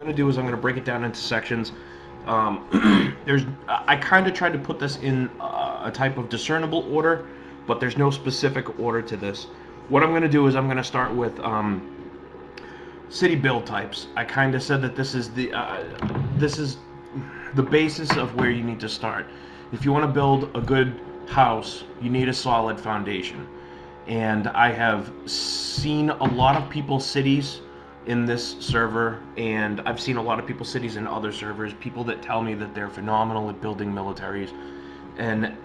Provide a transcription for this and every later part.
I'm going to do is I'm going to break it down into sections. I kind of tried to put this in a type of discernible order, but there's no specific order to this. What I'm going to do is I'm going to start with city build types. I kind of said that this is the basis of where you need to start. If you want to build a good house, you need a solid foundation. And I have seen a lot of people's cities in this server, and I've seen a lot of people's cities in other servers. People that tell me that they're phenomenal at building militaries, and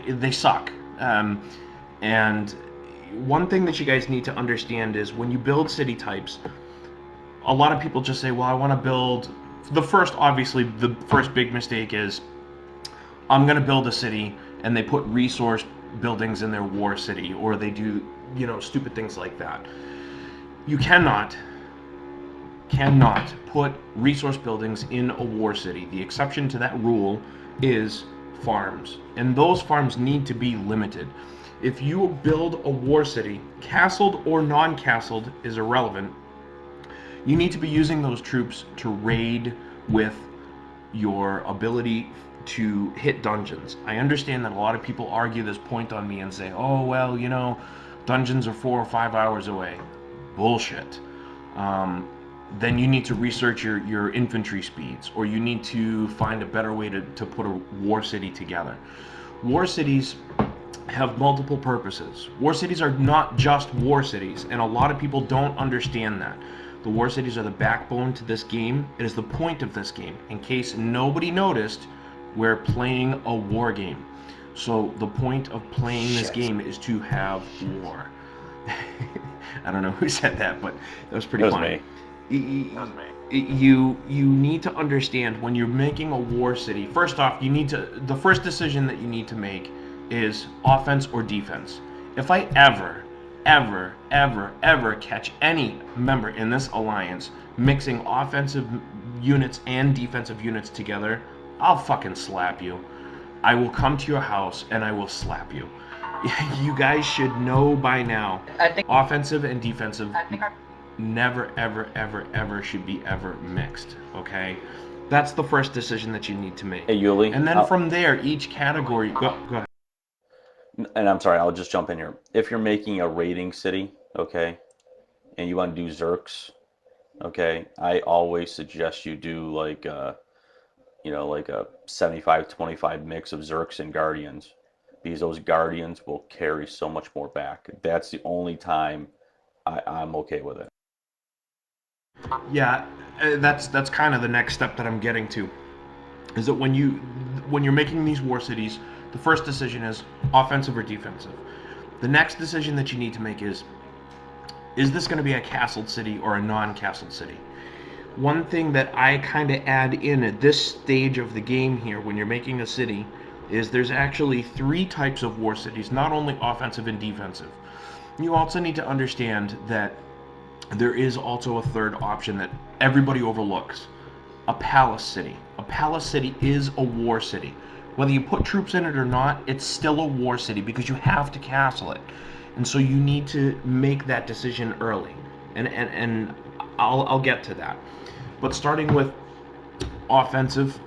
they suck. And one thing that you guys need to understand is when you build city types, a lot of people just say, well, I want to build. Obviously, the first big mistake is I'm going to build a city, and they put resource buildings in their war city, or they do, stupid things like that. You cannot put resource buildings in a war city. The exception to that rule is farms, and those farms need to be limited. If you build a war city, castled or non-castled is irrelevant, you need to be using those troops to raid with your ability to hit dungeons. I understand that a lot of people argue this point on me and say, oh, well, dungeons are 4 or 5 hours away. Bullshit. Then you need to research your infantry speeds, or you need to find a better way to put a war city together. War cities have multiple purposes. War cities are not just war cities, and a lot of people don't understand that. The war cities are the backbone to this game. It is the point of this game. In case nobody noticed, we're playing a war game. So the point of playing this game is to have war. I don't know who said that, but that was pretty funny. You need to understand when you're making a war city. First off, the first decision that you need to make is offense or defense. If I ever catch any member in this alliance mixing offensive units and defensive units together, I'll fucking slap you. I will come to your house and I will slap you. You guys should know by now, offensive and defensive never, ever should be ever mixed, okay? That's the first decision that you need to make. Hey, Yuli. And then from there, each category... Go ahead. And I'm sorry, I'll just jump in here. If you're making a raiding city, okay, and you want to do Zerks, okay, I always suggest you do like a 75-25 mix of Zerks and Guardians, because those Guardians will carry so much more back. That's the only time I'm okay with it. Yeah, that's kind of the next step that I'm getting to. Is that when you're making these war cities, the first decision is offensive or defensive. The next decision that you need to make is this going to be a castled city or a non-castled city? One thing that I kind of add in at this stage of the game here when you're making a city is there's actually 3 types of war cities, not only offensive and defensive. You also need to understand that there is also a third option that everybody overlooks. A palace city. A palace city is a war city. Whether you put troops in it or not, it's still a war city because you have to castle it. And so you need to make that decision early. And I'll get to that. But starting with offensive,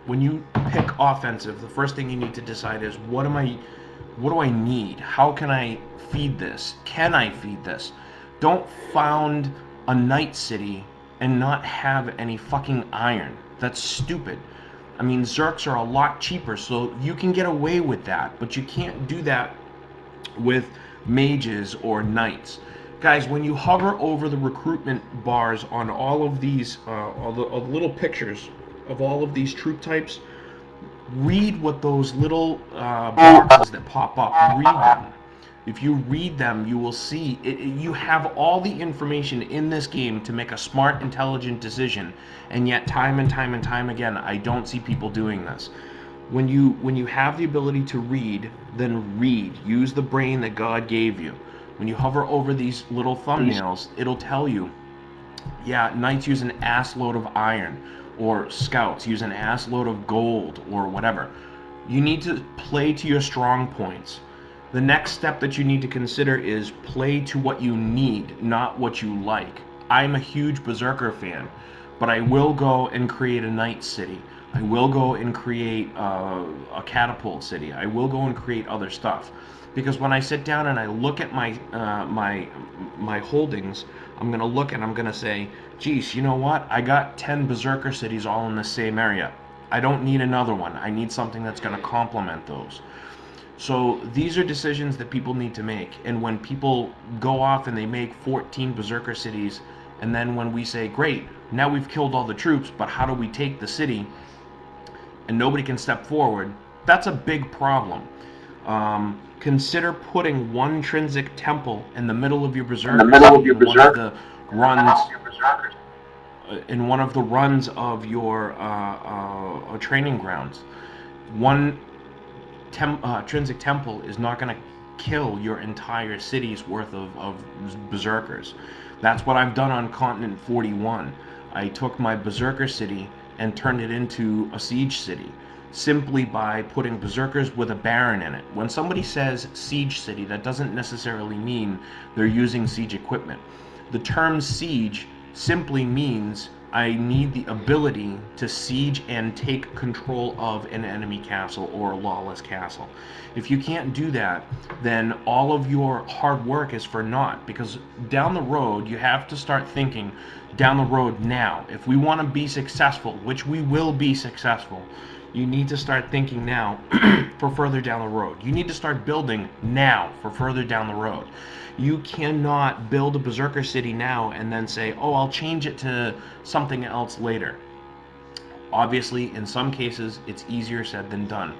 when you pick offensive, the first thing you need to decide is what do I need? How can I feed this? Can I feed this? Don't found a night city and not have any fucking iron. That's stupid. I mean, Zerks are a lot cheaper, so you can get away with that, but you can't do that with mages or knights. Guys, when you hover over the recruitment bars on all of these, all the little pictures of all of these troop types, read what those little boxes that pop up, read them. If you read them, you will see you have all the information in this game to make a smart, intelligent decision, and yet time and time again, I don't see people doing this. When you have the ability to read, then read. Use the brain that God gave you. When you hover over these little thumbnails, it'll tell you, yeah, knights use an ass load of iron, or scouts use an ass load of gold, or whatever. You need to play to your strong points. The next step that you need to consider is play to what you need, not what you like. I'm a huge Berserker fan. but I will go and create a night city. I will go and create a catapult city. I will go and create other stuff, because when I sit down and I look at my holdings, I'm gonna look and I'm gonna say, geez, you know what? I got 10 berserker cities all in the same area. I don't need another one. I need something that's gonna complement those. So these are decisions that people need to make. And when people go off and they make 14 berserker cities, and then when we say, great, now we've killed all the troops, but how do we take the city? And nobody can step forward. That's a big problem. Consider putting one intrinsic temple in the middle of your berserker city in one of the runs. In one of the runs of your training grounds. One intrinsic temple is not going to kill your entire city's worth of berserkers. That's what I've done on Continent 41. I took my berserker city and turned it into a siege city, simply by putting berserkers with a baron in it. When somebody says siege city, that doesn't necessarily mean they're using siege equipment. The term siege simply means I need the ability to siege and take control of an enemy castle or a lawless castle. If you can't do that, then all of your hard work is for naught, because down the road you have to start thinking down the road now. If we want to be successful, which we will be successful, you need to start thinking now for further down the road. You need to start building now for further down the road. You cannot build a berserker city now and then say, oh, I'll change it to something else later. Obviously, in some cases, it's easier said than done.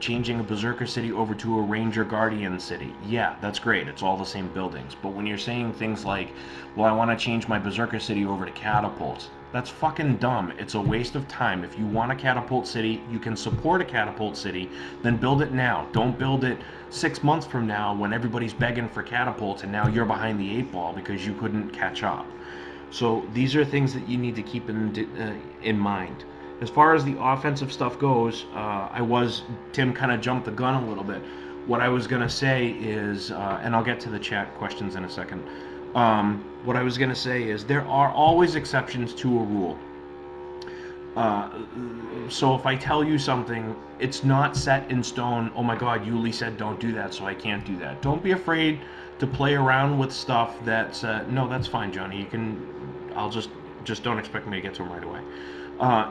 Changing a berserker city over to a ranger guardian city, yeah, that's great. It's all the same buildings. But when you're saying things like, well, I want to change my berserker city over to catapults, that's fucking dumb. It's a waste of time. If you want a catapult city, you can support a catapult city, then build it now. Don't build it 6 months from now when everybody's begging for catapults and now you're behind the 8 ball because you couldn't catch up. So these are things that you need to keep in mind. As far as the offensive stuff goes, Tim kind of jumped the gun a little bit. What I was going to say is, and I'll get to the chat questions in a second. What I was going to say is there are always exceptions to a rule. So if I tell you something, it's not set in stone. Oh my God, Yuli said don't do that, so I can't do that. Don't be afraid to play around with stuff that's, no, that's fine, Johnny. You can, I'll just don't expect me to get to him right away.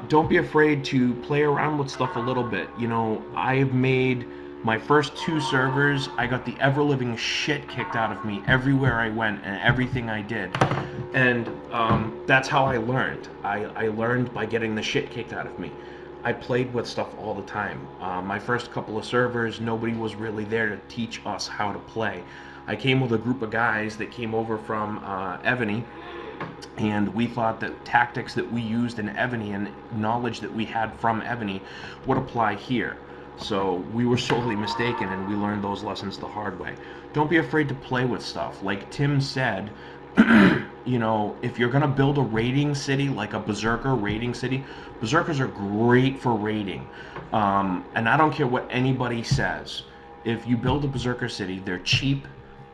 Don't be afraid to play around with stuff a little bit. You know, I've made my first 2 servers, I got the ever-living shit kicked out of me everywhere I went and everything I did. And that's how I learned. I learned by getting the shit kicked out of me. I played with stuff all the time. My first couple of servers, nobody was really there to teach us how to play. I came with a group of guys that came over from Ebony, and we thought that tactics that we used in Ebony and knowledge that we had from Ebony would apply here. So we were sorely mistaken, and we learned those lessons the hard way. Don't be afraid to play with stuff. Like Tim said, you know, if you're going to build a raiding city, like a berserker raiding city, berserkers are great for raiding. And I don't care what anybody says. If you build a berserker city, they're cheap,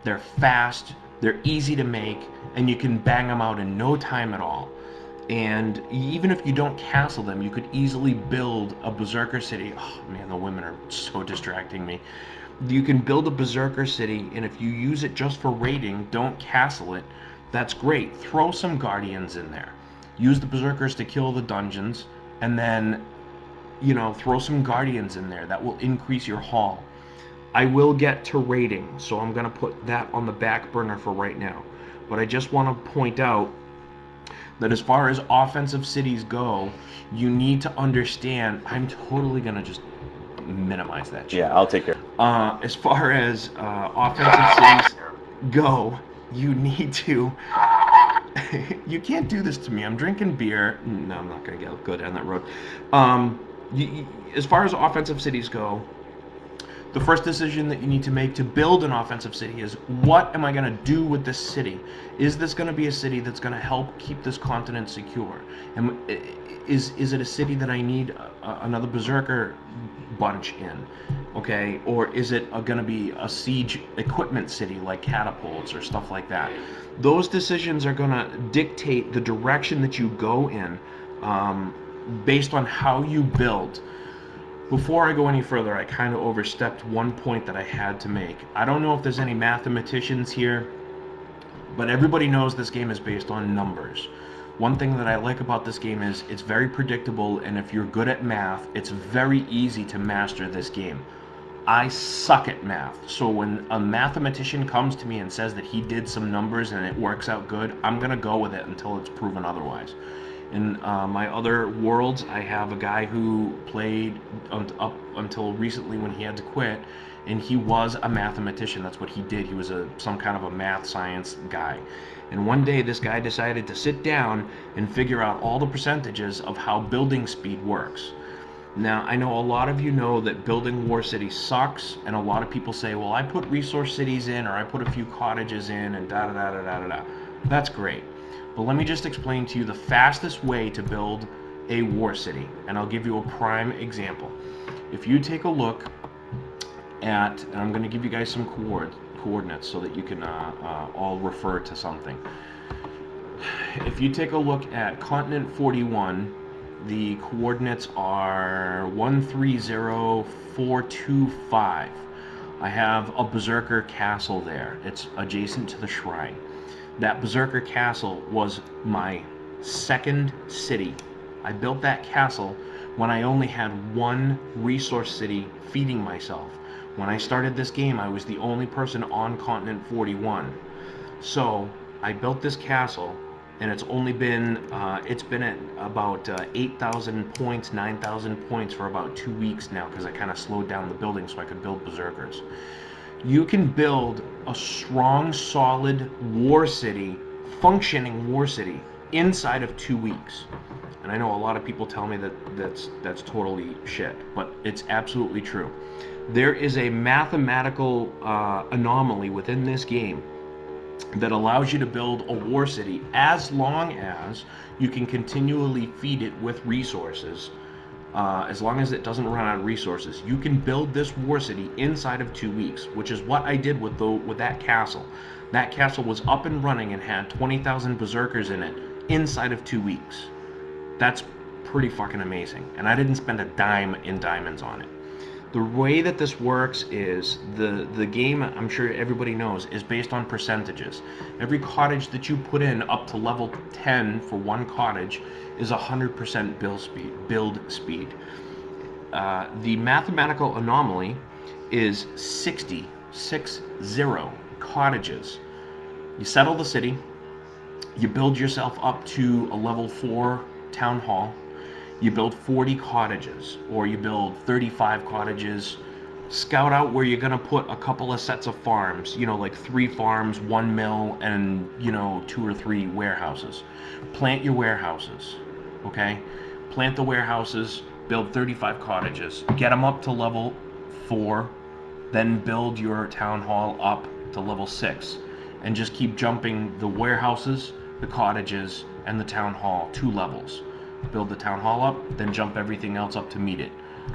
they're fast, they're easy to make, and you can bang them out in no time at all. And even if you don't castle them, you could easily build a berserker city. Oh man, the women are so distracting me. You can build a berserker city, and if you use it just for raiding, don't castle it, that's great. Throw some guardians in there. Use the berserkers to kill the dungeons, and then, you know, throw some guardians in there. That will increase your haul. I will get to raiding, so I'm going to put that on the back burner for right now. But I just want to point out that as far as offensive cities go, you need to understand. I'm totally going to just minimize that shit. Yeah, I'll take care. As far as offensive cities go, you need to. You can't do this to me. I'm drinking beer. No, I'm not going to go down that road. As far as offensive cities go, the first decision that you need to make to build an offensive city is, what am I going to do with this city? Is this going to be a city that's going to help keep this continent secure? Is it a city that I need another berserker bunch in? Okay, or is it going to be a siege equipment city like catapults or stuff like that? Those decisions are going to dictate the direction that you go in, um, based on how you build. Before I go any further, I kind of overstepped one point that I had to make. I don't know if there's any mathematicians here, but everybody knows this game is based on numbers. One thing that I like about this game is it's very predictable, and if you're good at math, it's very easy to master this game. I suck at math, so when a mathematician comes to me and says that he did some numbers and it works out good, I'm gonna go with it until it's proven otherwise. In my other worlds, I have a guy who played up until recently when he had to quit, and he was a mathematician. That's what he did. He was some kind of a math science guy. And one day, this guy decided to sit down and figure out all the percentages of how building speed works. Now, I know a lot of you know that building War City sucks, and a lot of people say, well, I put resource cities in, or I put a few cottages in, and da da da da da da da. That's great. But let me just explain to you the fastest way to build a war city, and I'll give you a prime example. If you take a look at, and I'm going to give you guys some coordinates so that you can all refer to something. If you take a look at continent 41, the coordinates are 130425. I have a berserker castle there. It's adjacent to the shrine. That berserker castle was my second city. I built that castle when I only had one resource city feeding myself. When I started this game, I was the only person on continent 41. So I built this castle, and it's been at about 8,000 points, 9,000 points for about 2 weeks now, because I kind of slowed down the building so I could build berserkers. You can build a strong, solid war city, functioning war city, inside of 2 weeks. And I know a lot of people tell me that's totally shit, but it's absolutely true. There is a mathematical anomaly within this game that allows you to build a war city as long as you can continually feed it with resources. As long as it doesn't run out of resources, you can build this war city inside of 2 weeks, which is what I did with that castle. That castle was up and running and had 20,000 berserkers in it inside of 2 weeks. That's pretty fucking amazing, and I didn't spend a dime in diamonds on it. The way that this works is the game, I'm sure everybody knows, is based on percentages. Every cottage that you put in up to level 10 for one cottage is 100% build speed. The mathematical anomaly is 60 cottages. You settle the city, you build yourself up to a level 4 town hall, you build 40 cottages, or you build 35 cottages. Scout out where you're going to put a couple of sets of farms, like 3 farms, 1 mill, and 2 or 3 warehouses. Plant your warehouses, okay? Plant the warehouses, build 35 cottages, get them up to level 4, then build your town hall up to level 6, and just keep jumping the warehouses, the cottages, and the town hall 2 levels. Build the town hall up, then jump everything else up to meet it.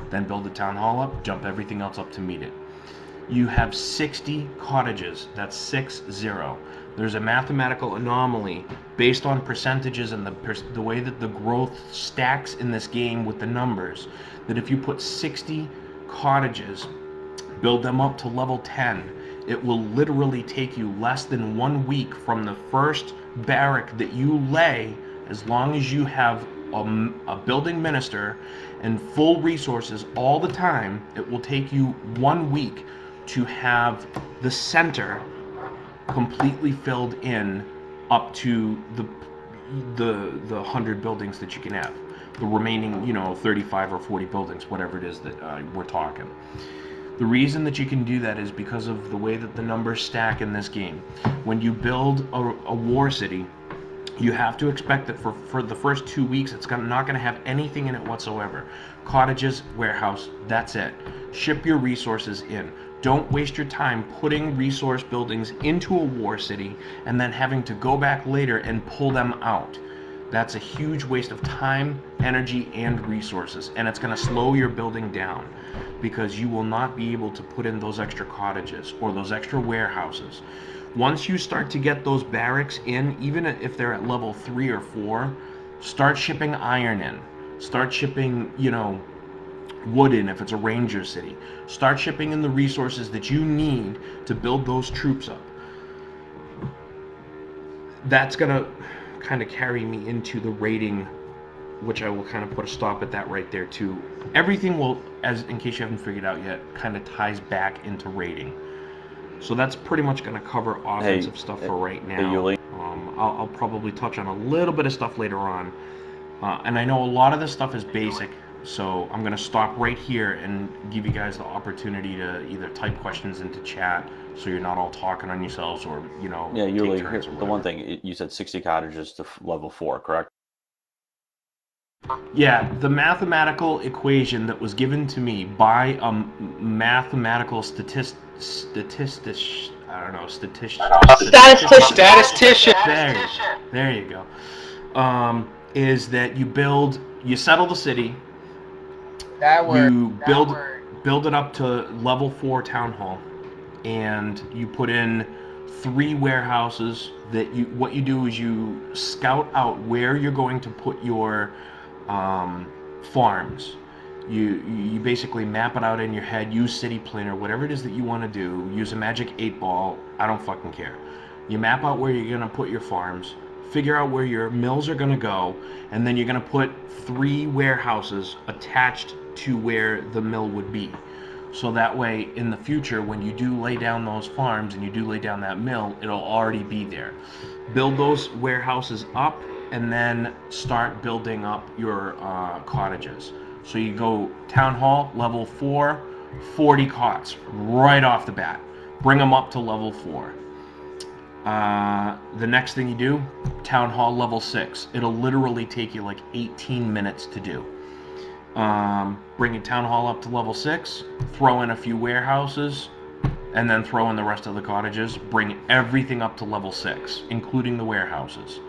Then build the town hall up, jump everything else up to meet it. You have 60 cottages. That's 60. There's a mathematical anomaly based on percentages and the way that the growth stacks in this game with the numbers, that if you put 60 cottages, build them up to level 10, it will literally take you less than 1 week from the first barrack that you lay, as long as you have a building minister and full resources all the time. It will take you 1 week to have the center completely filled in up to the 100 buildings that you can have. The remaining 35 or 40 buildings, whatever it is that we're talking. The reason that you can do that is because of the way that the numbers stack in this game. When you build a war city, you have to expect that for the first 2 weeks, it's not going to have anything in it whatsoever. Cottages, warehouse, that's it. Ship your resources in. Don't waste your time putting resource buildings into a war city and then having to go back later and pull them out. That's a huge waste of time, energy, and resources, and it's going to slow your building down because you will not be able to put in those extra cottages or those extra warehouses. Once you start to get those barracks in, even if they're at level 3 or 4, start shipping iron in. Start shipping, wood in if it's a ranger city. Start shipping in the resources that you need to build those troops up. That's going to kind of carry me into the rating, which I will kind of put a stop at that right there too. Everything will, as in case you haven't figured out yet, kind of ties back into rating. So that's pretty much going to cover offensive stuff for right now. I'll probably touch on a little bit of stuff later on. And I know a lot of this stuff is basic, so I'm going to stop right here and give you guys the opportunity to either type questions into chat so you're not all talking on yourselves or, Yeah, take turns or the one thing, you said 60 cottages to level 4, correct? Yeah, the mathematical equation that was given to me by a mathematical statistician. There you go. Is that you settle the city. Build it up to level 4 town hall, and you put in 3 warehouses. What you do is you scout out where you're going to put your farms. You basically map it out in your head, use city planner, whatever it is that you want to do, use a magic 8-ball, I don't fucking care. You map out where you're going to put your farms, figure out where your mills are going to go, and then you're going to put 3 warehouses attached to where the mill would be. So that way, in the future, when you do lay down those farms and you do lay down that mill, it'll already be there. Build those warehouses up, and then start building up your cottages. So you go town hall, level 4, 40 cots right off the bat. Bring them up to level 4. The next thing you do, town hall level 6. It'll literally take you like 18 minutes to do. Bring your town hall up to level 6, throw in a few warehouses, and then throw in the rest of the cottages. Bring everything up to level 6, including the warehouses.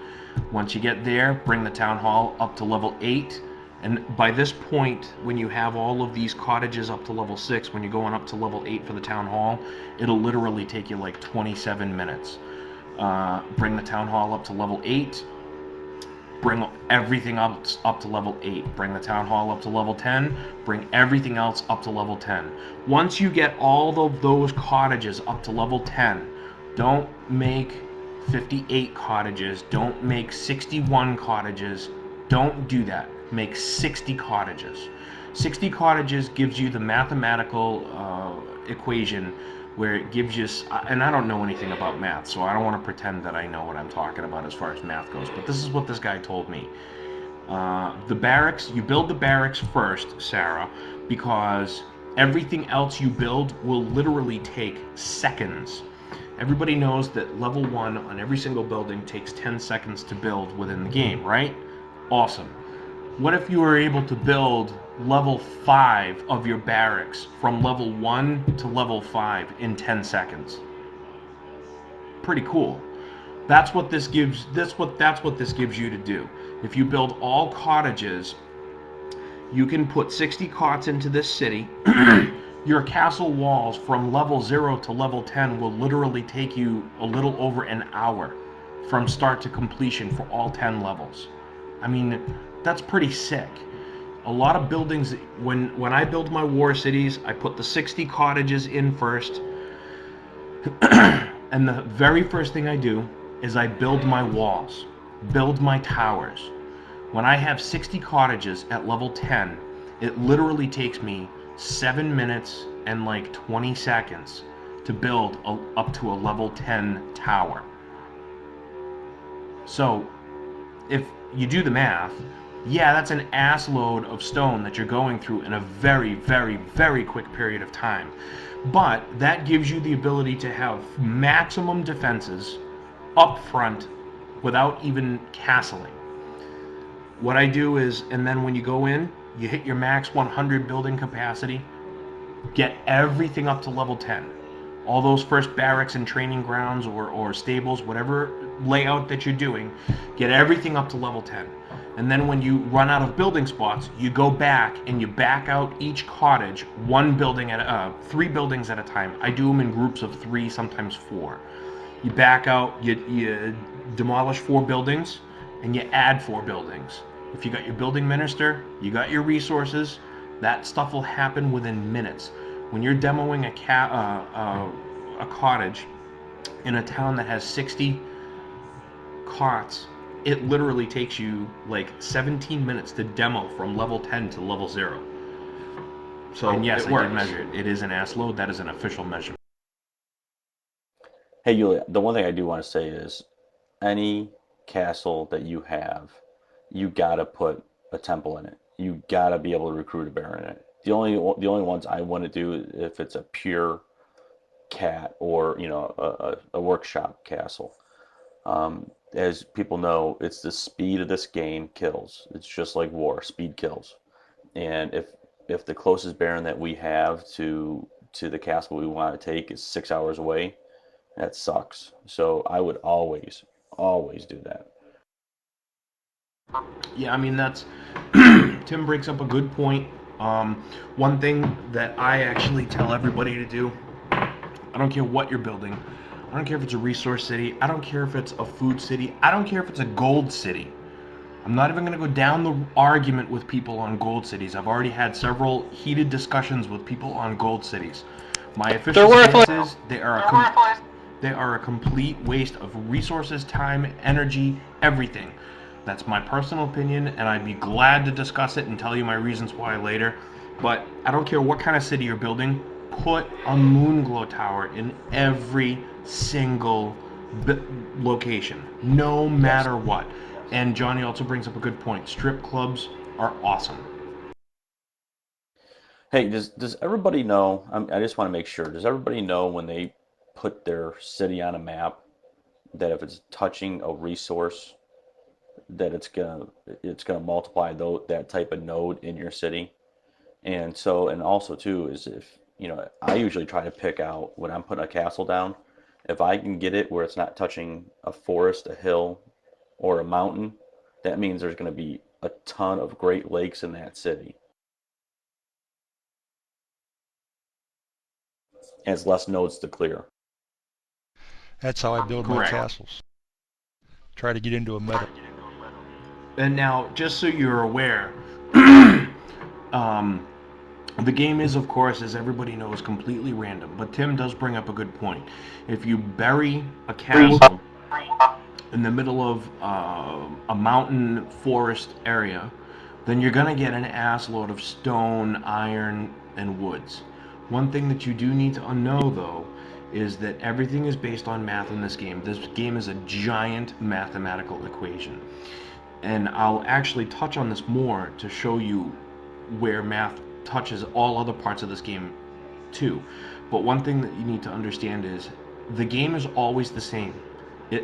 Once you get there, bring the town hall up to level 8. And by this point, when you have all of these cottages up to level 6, when you're going up to level 8 for the town hall, it'll literally take you like 27 minutes. Bring the town hall up to level 8. Bring everything up to level 8. Bring the town hall up to level 10. Bring everything else up to level 10. Once you get all of those cottages up to level 10, don't make 58 cottages. Don't make 61 cottages. Don't do that. Make 60 cottages. 60 cottages gives you the mathematical equation where it gives you, and I don't know anything about math, so I don't want to pretend that I know what I'm talking about as far as math goes, but this is what this guy told me. The barracks, you build the barracks first, Sarah, because everything else you build will literally take seconds. Everybody knows that level 1 on every single building takes 10 seconds to build within the game, right? Awesome. What if you were able to build level 5 of your barracks from level 1 to level 5 in 10 seconds? Pretty cool. That's what this gives you to do. If you build all cottages, you can put 60 cots into this city. Your castle walls from level 0 to level 10 will literally take you a little over an hour from start to completion for all 10 levels. I mean, that's pretty sick. A lot of buildings, when I build my war cities, I put the 60 cottages in first. And the very first thing I do is I build my walls, build my towers. When I have 60 cottages at level 10, it literally takes me 7 minutes and like 20 seconds to build up to a level 10 tower. So if you do the math, yeah, that's an ass load of stone that you're going through in a very, very, very quick period of time. But that gives you the ability to have maximum defenses up front without even castling. What I do is, and then when you go in, you hit your max 100 building capacity, get everything up to level 10. All those first barracks and training grounds or stables, whatever layout that you're doing, get everything up to level 10. And then when you run out of building spots, you go back and you back out each cottage one building at 3 buildings at a time. I do them in groups of 3, sometimes 4. You back out, you demolish 4 buildings, and you add 4 buildings. If you got your building minister, you got your resources, that stuff will happen within minutes. When you're demoing a cottage in a town that has 60 cots, it literally takes you like 17 minutes to demo from level 10 to level 0. So, and yes, I did measure it. It is an ass load. That is an official measurement. Hey, Yulia, the one thing I do want to say is any castle that you have, you gotta put a temple in it. You gotta be able to recruit a baron in it. The only ones I want to do if it's a pure cat or a workshop castle. As people know, it's the speed of this game kills. It's just like war, speed kills. And if the closest baron that we have to the castle we want to take is 6 hours away, that sucks. So I would always do that. Yeah, I mean, that's Tim brings up a good point. One thing that I actually tell everybody to do, I don't care what you're building. I don't care if it's a resource city. I don't care if it's a food city. I don't care if it's a gold city. I'm not even going to go down the argument with people on gold cities. I've already had several heated discussions with people on gold cities. My official stance is they are a complete waste of resources, time, energy, everything. That's my personal opinion, and I'd be glad to discuss it and tell you my reasons why later. But I don't care what kind of city you're building, put a Moonglow tower in every single location, no matter what. And Johnny also brings up a good point. Strip clubs are awesome. Hey, does everybody know? I just want to make sure. Does everybody know when they put their city on a map that if it's touching a resource, that it's gonna multiply that type of node in your city? And also too is if I usually try to pick out when I'm putting a castle down, if I can get it where it's not touching a forest, a hill, or a mountain, that means there's going to be a ton of Great Lakes in that city. And it's less nodes to clear. That's how I build my Correct. castles. Try to get into a meadow. And now, just so you're aware, um, the game is, of course, as everybody knows, completely random. But Tim does bring up a good point. If you bury a castle in the middle of a mountain forest area, then you're going to get an ass load of stone, iron, and woods. One thing that you do need to know, though, is that everything is based on math in this game. This game is a giant mathematical equation. And I'll actually touch on this more to show you where math touches all other parts of this game too. But one thing that you need to understand is the game is always the same.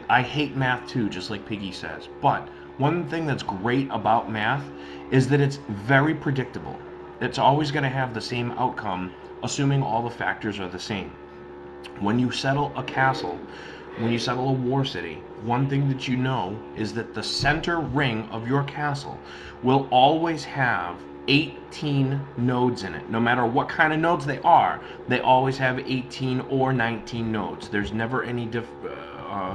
I hate math too, just like Piggy says. But one thing that's great about math is that it's very predictable. It's always going to have the same outcome, assuming all the factors are the same. When you settle a castle, when you settle a war city, one thing that you know is that the center ring of your castle will always have 18 nodes in it. No matter what kind of nodes they are, they always have 18 or 19 nodes. There's never any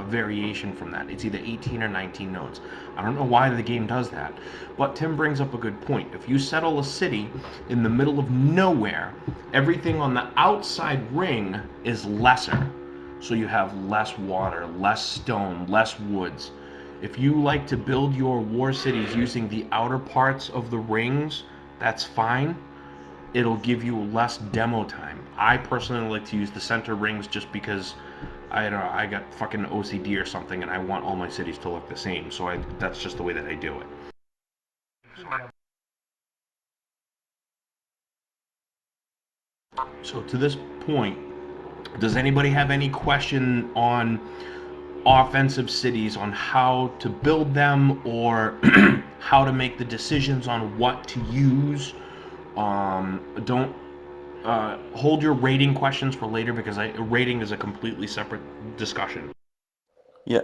variation from that. It's either 18 or 19 nodes. I don't know why the game does that, but Tim brings up a good point. If you settle a city in the middle of nowhere, everything on the outside ring is lesser. So you have less water, less stone, less woods. If you like to build your war cities using the outer parts of the rings, that's fine. It'll give you less demo time. I personally like to use the center rings just because I don't know, I got fucking OCD or something and I want all my cities to look the same. So that's just the way that I do it. So to this point, does anybody have any question on offensive cities, on how to build them, or how to make the decisions on what to use? Don't hold your rating questions for later because rating is a completely separate discussion. Yeah,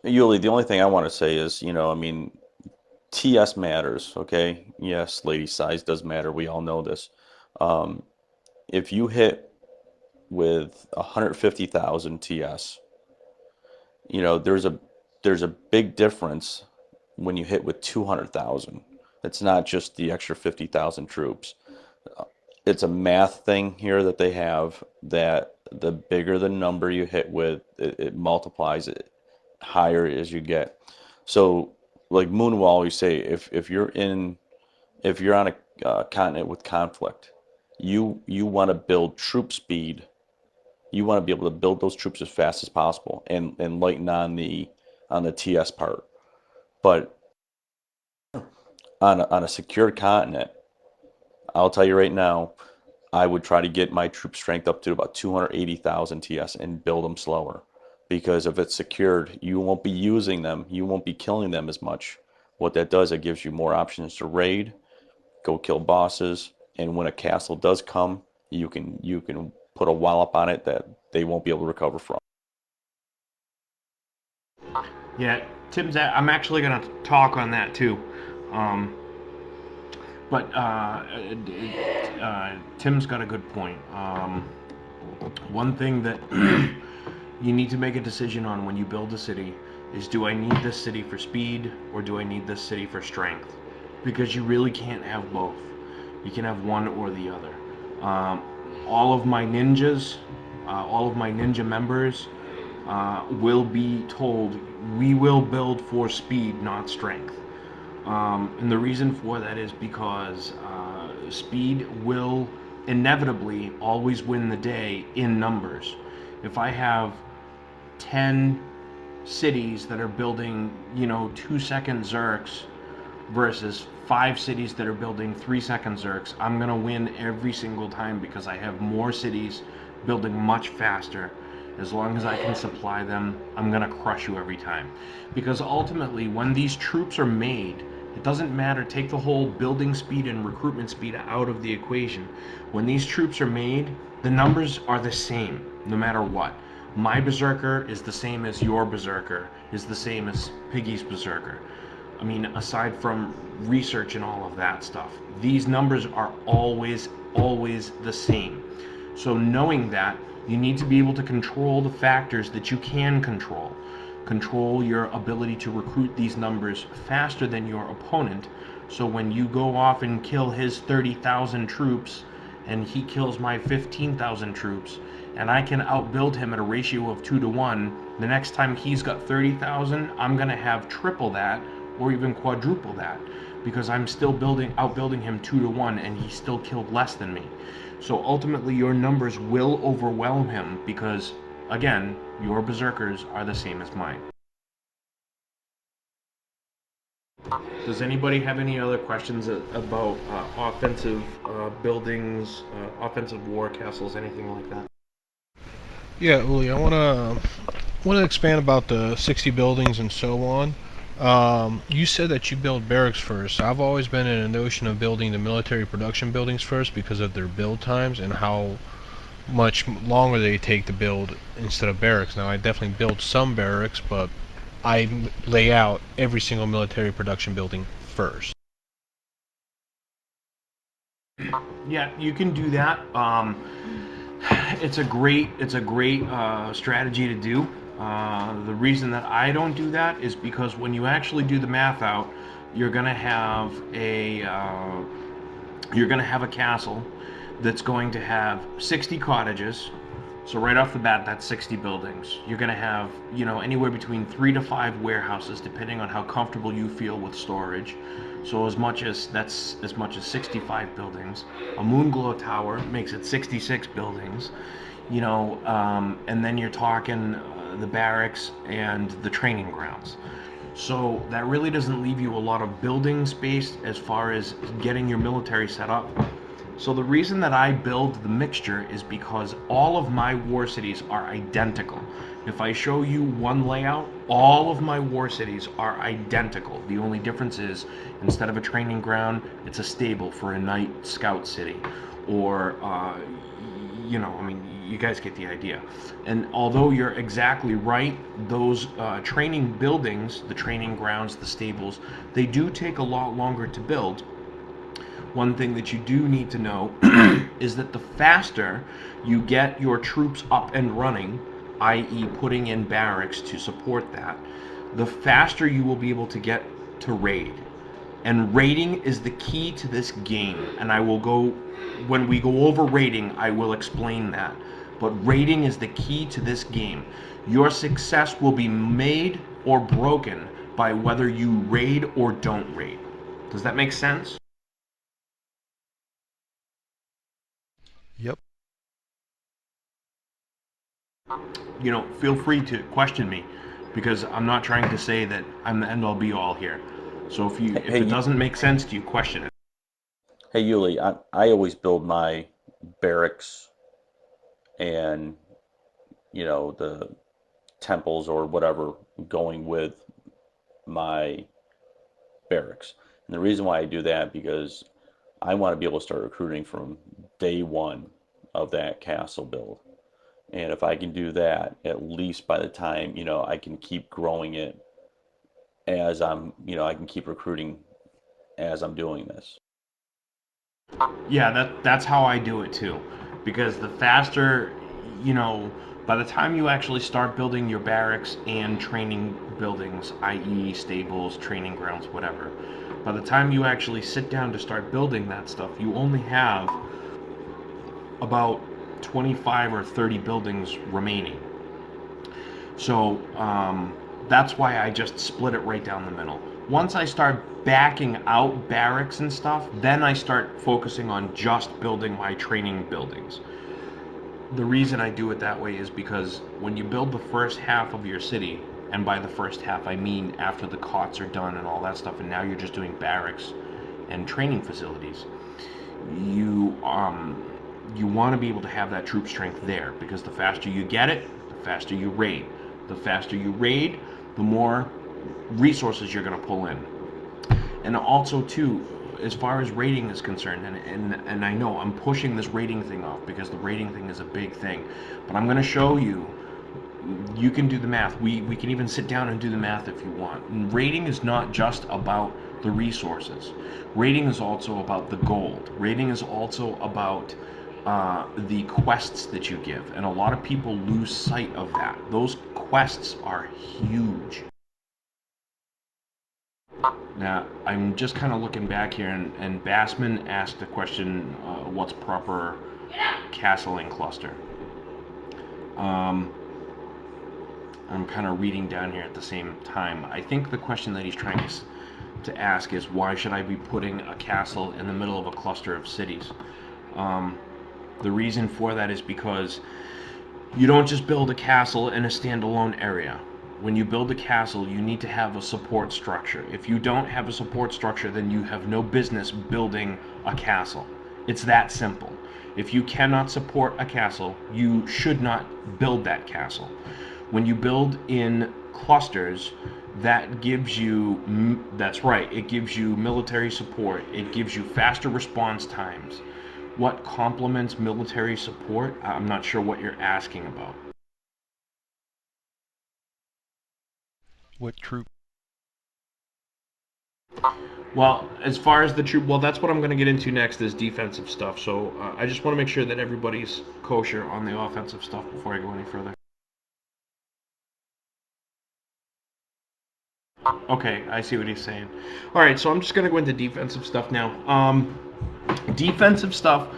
Yuli, the only thing I want to say is, I mean, TS matters, okay? Yes, lady size does matter. We all know this. Um, if you hit with 150,000 TS, there's a big difference when you hit with 200,000. It's not just the extra 50,000 troops. It's a math thing here that they have that the bigger the number you hit with, it multiplies it higher as you get. So, like Moon will always say, if you're on a continent with conflict, you want to build troop speed. You want to be able to build those troops as fast as possible and lighten on the TS part. But on a secured continent, I'll tell you right now, I would try to get my troop strength up to about 280,000 TS and build them slower. Because if it's secured, you won't be using them, you won't be killing them as much. What that does, it gives you more options to raid, go kill bosses, and when a castle does come, you can put a wallop on it that they won't be able to recover from. Yeah, I'm actually going to talk on that too. Um, but Tim's got a good point. One thing that you need to make a decision on when you build a city is, do I need this city for speed or do I need this city for strength? Because you really can't have both. You can have one or the other. Um, all of my ninjas, all of my ninja members will be told, we will build for speed, not strength. And the reason for that is because speed will inevitably always win the day in numbers. If I have 10 cities that are building, 2-second Zerks versus 5 cities that are building 3-second Zerks, I'm going to win every single time because I have more cities building much faster. As long as I can supply them, I'm going to crush you every time. Because ultimately, when these troops are made, it doesn't matter. Take the whole building speed and recruitment speed out of the equation. When these troops are made, the numbers are the same no matter what. My berserker is the same as your berserker, is the same as Piggy's berserker. I mean, aside from research and all of that stuff, these numbers are always the same. So knowing that, you need to be able to control the factors that you can control. Control your ability to recruit these numbers faster than your opponent. So when you go off and kill his 30,000 troops and he kills my 15,000 troops, and I can outbuild him at a ratio of 2 to 1, the next time he's got 30,000, I'm going to have triple that or even quadruple that because I'm still outbuilding him 2 to 1 and he still killed less than me. So ultimately your numbers will overwhelm him because, again, your berserkers are the same as mine. Does anybody have any other questions about offensive buildings, offensive war castles, anything like that? Yeah, Uli, I wanna expand about the 60 buildings and so on. You said that you build barracks first. I've always been in a notion of building the military production buildings first because of their build times and how much longer they take to build instead of barracks. Now, I definitely build some barracks, but I lay out every single military production building first. Yeah, you can do that. It's a great strategy to do. The reason that I don't do that is because when you actually do the math out, you're gonna have a castle that's going to have 60 cottages. So right off the bat, that's 60 buildings. You're going to have, anywhere between 3 to 5 warehouses, depending on how comfortable you feel with storage. So as much as 65 buildings. A Moonglow tower makes it 66 buildings. And then you're talking the barracks and the training grounds. So that really doesn't leave you a lot of building space as far as getting your military set up. So the reason that I build the mixture is because all of my war cities are identical. If I show you one layout, all of my war cities are identical. The only difference is, instead of a training ground, it's a stable for a night scout city. Or, I mean, you guys get the idea. And although you're exactly right, those training buildings, the training grounds, the stables, they do take a lot longer to build. One thing that you do need to know is that the faster you get your troops up and running, i.e. putting in barracks to support that, the faster you will be able to get to raid. And raiding is the key to this game. And I will go, when we go over raiding, I will explain that. But raiding is the key to this game. Your success will be made or broken by whether you raid or don't raid. Does that make sense? Yep. You know, feel free to question me, because I'm not trying to say that I'm the end all be all here. So if it doesn't make sense to you, question it. Hey, Yuli, I always build my barracks and, the temples or whatever going with my barracks. And the reason why I do that, because I want to be able to start recruiting from day one of that castle build. And if I can do that, at least by the time, I can keep growing it as I can keep recruiting as I'm doing this. Yeah, that's how I do it too. Because the faster, by the time you actually start building your barracks and training buildings, i.e. stables, training grounds, whatever, by the time you actually sit down to start building that stuff, you only have about 25 or 30 buildings remaining. So that's why I just split it right down the middle. Once I start backing out barracks and stuff, then I start focusing on just building my training buildings. The reason I do it that way is because when you build the first half of your city, and by the first half I mean after the cots are done and all that stuff, and now you're just doing barracks and training facilities, you want to be able to have that troop strength there, because the faster you get it, the faster you raid. The faster you raid, the more resources you're going to pull in. And also too, as far as raiding is concerned, and I know I'm pushing this raiding thing off because the raiding thing is a big thing, but I'm going to show you. You can do the math. We can even sit down and do the math if you want. And raiding is not just about the resources. Raiding is also about the gold. Raiding is also about the quests that you give, and a lot of people lose sight of that. Those quests are huge. Now, I'm just kind of looking back here, and Bassman asked a question, what's proper castling cluster? I'm kind of reading down here at the same time. I think the question that he's trying to ask is, why should I be putting a castle in the middle of a cluster of cities? The reason for that is because you don't just build a castle in a standalone area. When you build a castle, you need to have a support structure. If you don't have a support structure, then you have no business building a castle. It's that simple. If you cannot support a castle, you should not build that castle. When you build in clusters, that gives you, that's right, it gives you military support. It gives you faster response times. What complements military support? I'm not sure what you're asking about. What troop? Well, as far as the troop, well, that's what I'm going to get into next, is defensive stuff. So I just want to make sure that everybody's kosher on the offensive stuff before I go any further. Okay, I see what he's saying. All right, so I'm just going to go into defensive stuff now. Defensive stuff.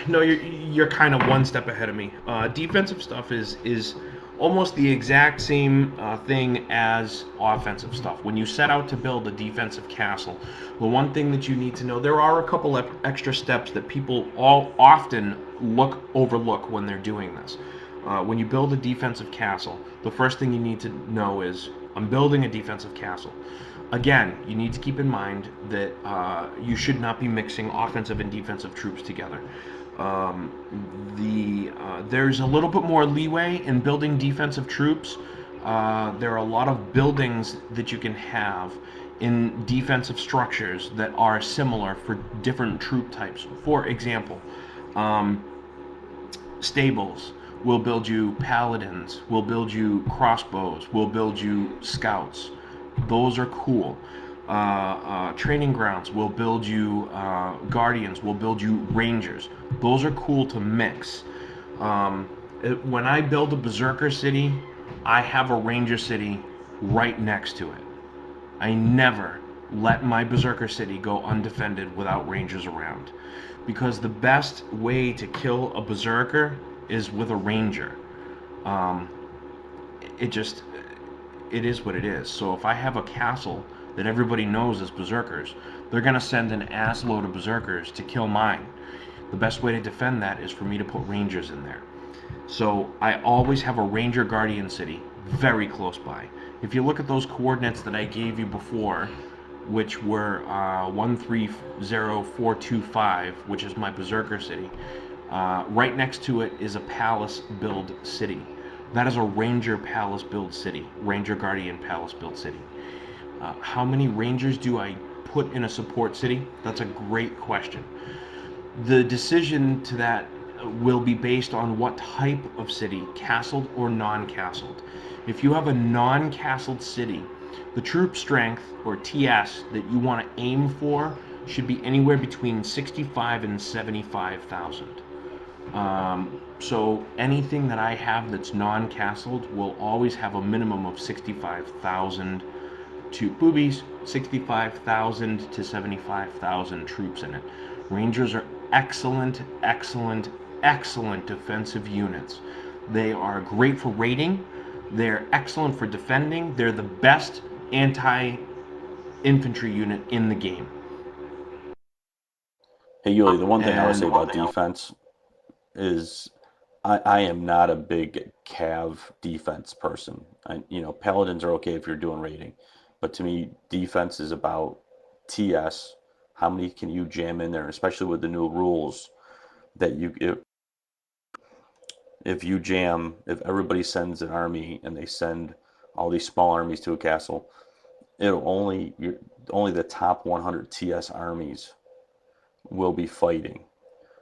No, you're kind of one step ahead of me. Defensive stuff is almost the exact same thing as offensive stuff. When you set out to build a defensive castle, the one thing that you need to know, there are a couple of extra steps that people often overlook when they're doing this. When you build a defensive castle, the first thing you need to know is, I'm building a defensive castle. Again, you need to keep in mind that you should not be mixing offensive and defensive troops together. There's a little bit more leeway in building defensive troops. There are a lot of buildings that you can have in defensive structures that are similar for different troop types. For example, stables. We'll build you paladins. We'll build you crossbows. We'll build you scouts. Those are cool. Training grounds. We'll build you guardians. We'll build you rangers. Those are cool to mix. When I build a berserker city, I have a ranger city right next to it. I never let my berserker city go undefended without rangers around, because the best way to kill a berserker is with a ranger. Um, it just it is what it is. So if I have a castle that everybody knows is berserkers, they're gonna send an ass load of berserkers to kill mine. The best way to defend that is for me to put rangers in there. So I always have a ranger guardian city very close by. If you look at those coordinates that I gave you before, which were 130425, which is my berserker city, right next to it is a palace build city. That is a ranger palace build city, ranger guardian palace build city. How many rangers do I put in a support city? That's a great question. The decision to that will be based on what type of city, castled or non-castled. If you have a non-castled city, the troop strength, or TS, that you want to aim for should be anywhere between 65 and 75,000. So anything that I have that's non-castled will always have a minimum of 65,000 to boobies, 65,000 to 75,000 troops in it. Rangers are excellent, excellent, excellent defensive units. They are great for raiding. They're excellent for defending. They're the best anti-infantry unit in the game. Hey, Yuli, the one thing I would say about defense is I am not a big cav defense person. Paladins are okay if you're doing raiding, but to me, defense is about TS. How many can you jam in there, especially with the new rules that if everybody sends an army and they send all these small armies to a castle, only the top 100 TS armies will be fighting.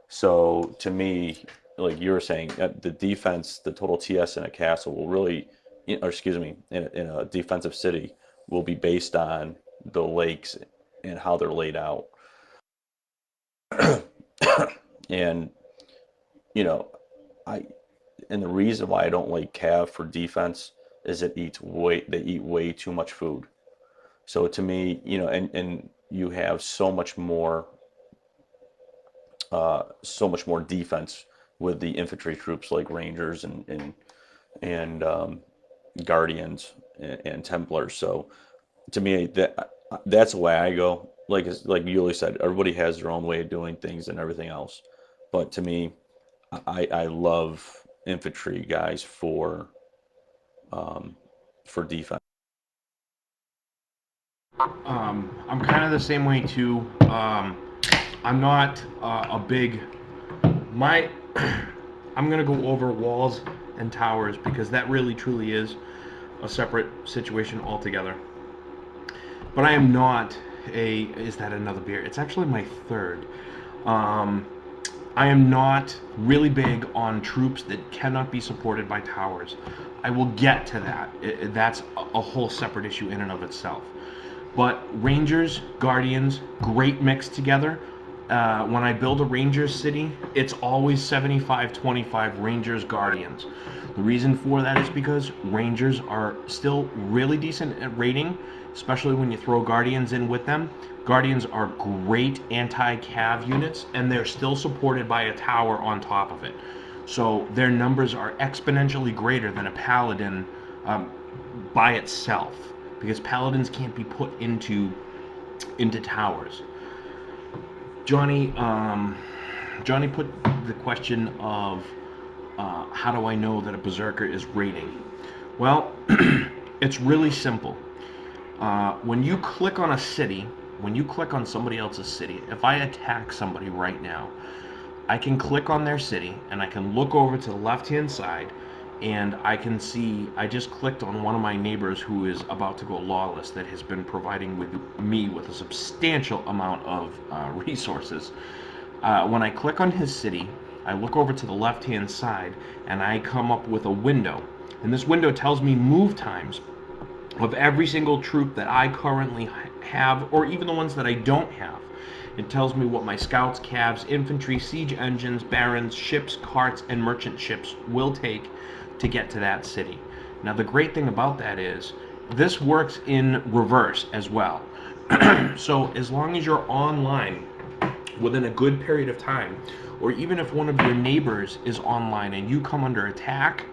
So to me, like you were saying, the defense, the total TS in a castle will really, in a defensive city, will be based on the lakes and how they're laid out. And and the reason why I don't like cav for defense is they eat way too much food. So to me, and you have so much more defense with the infantry troops like rangers and guardians and templars. So to me, that's the way I go. Like Yuli said, everybody has their own way of doing things and everything else. But to me, I love infantry guys for defense. I'm kind of the same way too. I'm not a big I'm gonna go over walls and towers because that really truly is a separate situation altogether. But I am not is that another beer? It's actually my third. I am not really big on troops that cannot be supported by towers. I will get to that. That's a whole separate issue in and of itself. But Rangers, Guardians, great mix together. When I build a Rangers city, it's always 75-25 Rangers, Guardians. The reason for that is because Rangers are still really decent at raiding, especially when you throw Guardians in with them. Guardians are great anti-cav units, and they're still supported by a tower on top of it. So their numbers are exponentially greater than a Paladin by itself, because Paladins can't be put into towers. Johnny put the question of how do I know that a berserker is raiding? Well, it's really simple. When you click on a city, when you click on somebody else's city, if I attack somebody right now, I can click on their city and I can look over to the left-hand side and I can see I just clicked on one of my neighbors who is about to go lawless that has been providing me with a substantial amount of resources. When I click on his city, I look over to the left-hand side, and I come up with a window. And this window tells me move times of every single troop that I currently have, or even the ones that I don't have. It tells me what my scouts, cavs, infantry, siege engines, barons, ships, carts, and merchant ships will take to get to that city. Now, the great thing about that is this works in reverse as well. So as long as you're online within a good period of time, or even if one of your neighbors is online and you come under attack,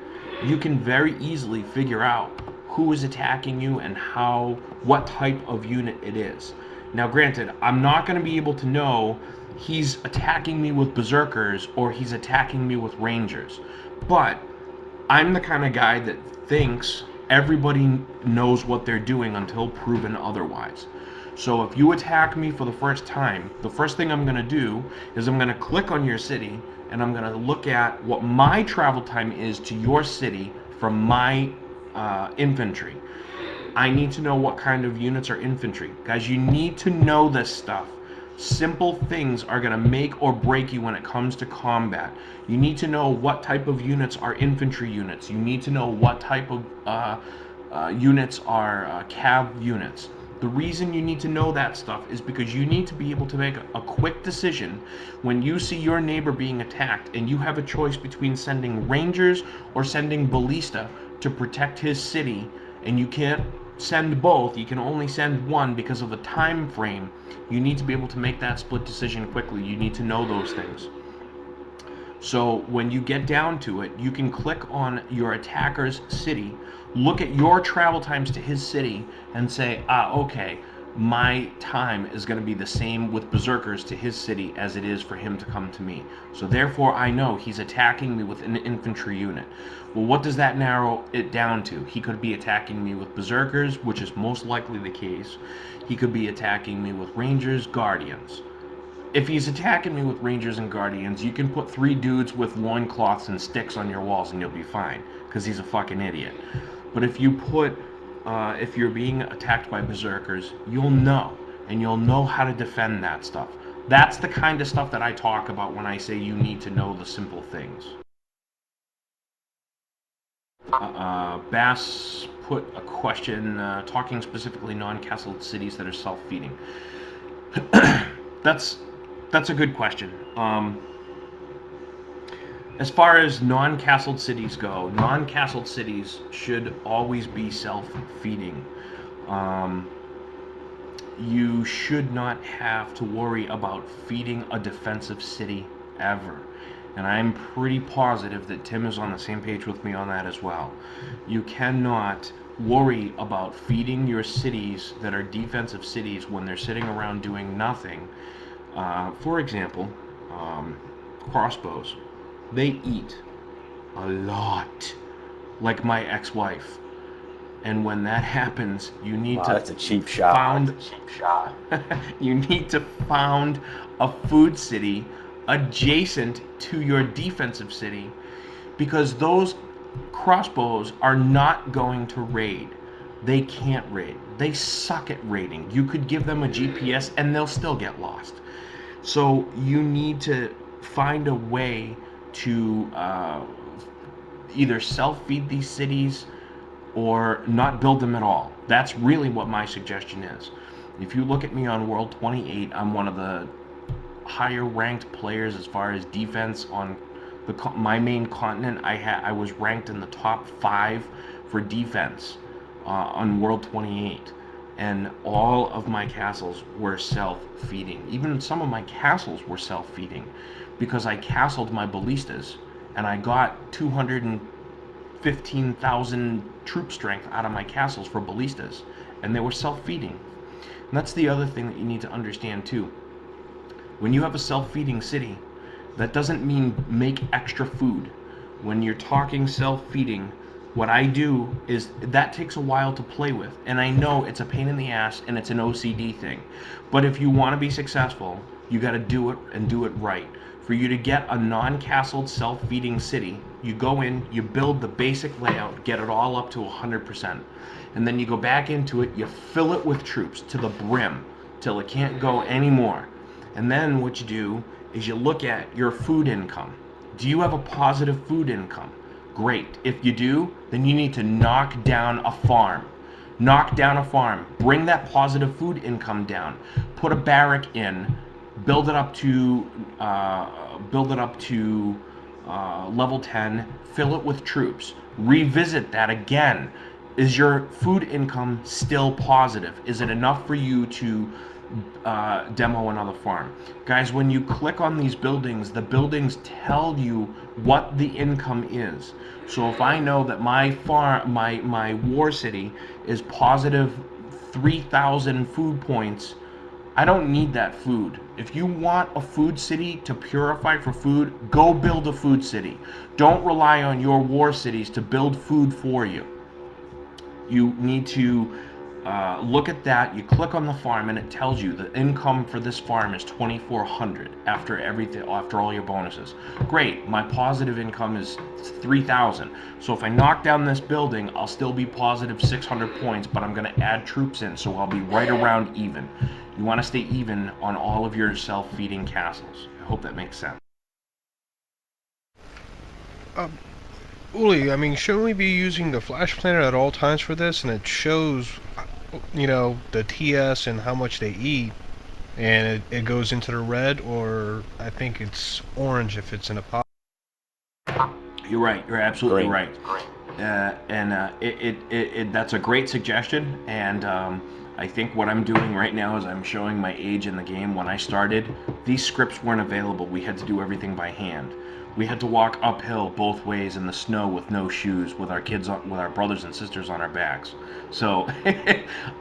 you can very easily figure out who is attacking you and what type of unit it is. Now, granted, I'm not going to be able to know he's attacking me with berserkers or he's attacking me with rangers, but I'm the kind of guy that thinks everybody knows what they're doing until proven otherwise. So if you attack me for the first time, the first thing I'm going to do is I'm going to click on your city and I'm going to look at what my travel time is to your city from my infantry. I need to know what kind of units are infantry. Guys, you need to know this stuff. Simple things are going to make or break you when it comes to combat. You need to know what type of units are infantry units. You need to know what type of units are cav units. The reason you need to know that stuff is because you need to be able to make a quick decision when you see your neighbor being attacked and you have a choice between sending rangers or sending ballista to protect his city, and you can't send both, you can only send one because of the time frame. You need to be able to make that split decision quickly. You need to know those things. So when you get down to it, you can click on your attacker's city, look at your travel times to his city, and say, okay, my time is going to be the same with berserkers to his city as it is for him to come to me. So therefore I know he's attacking me with an infantry unit. Well, what does that narrow it down to? He could be attacking me with berserkers, which is most likely the case. He could be attacking me with rangers, guardians. If he's attacking me with rangers and guardians, you can put 3 dudes with loincloths and sticks on your walls and you'll be fine, because he's a fucking idiot. But if you're being attacked by berserkers, you'll know, and you'll know how to defend that stuff. That's the kind of stuff that I talk about when I say you need to know the simple things. Bass put a question, talking specifically non-castled cities that are self-feeding. That's a good question. As far as non-castled cities go, non-castled cities should always be self-feeding. You should not have to worry about feeding a defensive city ever. And I'm pretty positive that Tim is on the same page with me on that as well. You cannot worry about feeding your cities that are defensive cities when they're sitting around doing nothing. For example, crossbows. They eat a lot, like my ex-wife. And when that happens, you need to that's a cheap shot. You need to found a food city adjacent to your defensive city, because those crossbows are not going to raid. They can't raid. They suck at raiding. You could give them a GPS and they'll still get lost. So you need to find a way to either self-feed these cities or not build them at all. That's really what my suggestion is. If you look at me on World 28, I'm one of the higher ranked players as far as defense on my main continent. I was ranked in the top 5 for defense on World 28, and all of my castles were self-feeding. Even some of my castles were self-feeding, because I castled my ballistas and I got 215,000 troop strength out of my castles for ballistas, and they were self-feeding. And that's the other thing that you need to understand too. When you have a self-feeding city, that doesn't mean make extra food. When you're talking self-feeding, what I do is that takes a while to play with, and I know it's a pain in the ass and it's an OCD thing, but if you want to be successful, you got to do it and do it right. For you to get a non-castled self-feeding city, you go in, you build the basic layout, get it all up to 100%, and then you go back into it, you fill it with troops to the brim till it can't go anymore. And then what you do is you look at your food income. Do you have a positive food income? Great. If you do, then you need to knock down a farm. Knock down a farm. Bring that positive food income down. Put a barrack in. Build it up to level 10. Fill it with troops. Revisit that again. Is your food income still positive? Is it enough for you to demo another farm? Guys, when you click on these buildings, the buildings tell you what the income is. So if I know that my farm, my war city is positive 3,000 food points, I don't need that food. If you want a food city to purify for food, go build a food city. Don't rely on your war cities to build food for you. You need to look at that. You click on the farm, and it tells you the income for this farm is 2,400 after everything, after all your bonuses. Great. My positive income is 3,000. So if I knock down this building, I'll still be positive 600 points, but I'm going to add troops in, so I'll be right around even. You want to stay even on all of your self-feeding castles. I hope that makes sense. Uli, I mean, shouldn't we be using the flash planner at all times for this? And it shows, the TS and how much they eat, and it goes into the red, or I think it's orange if it's in a pot. You're right. You're absolutely Great. right. That's a great suggestion. And I think what I'm doing right now is I'm showing my age in the game. When I started, these scripts weren't available. We had to do everything by hand. We had to walk uphill both ways in the snow with no shoes, with our kids, with our brothers and sisters on our backs. So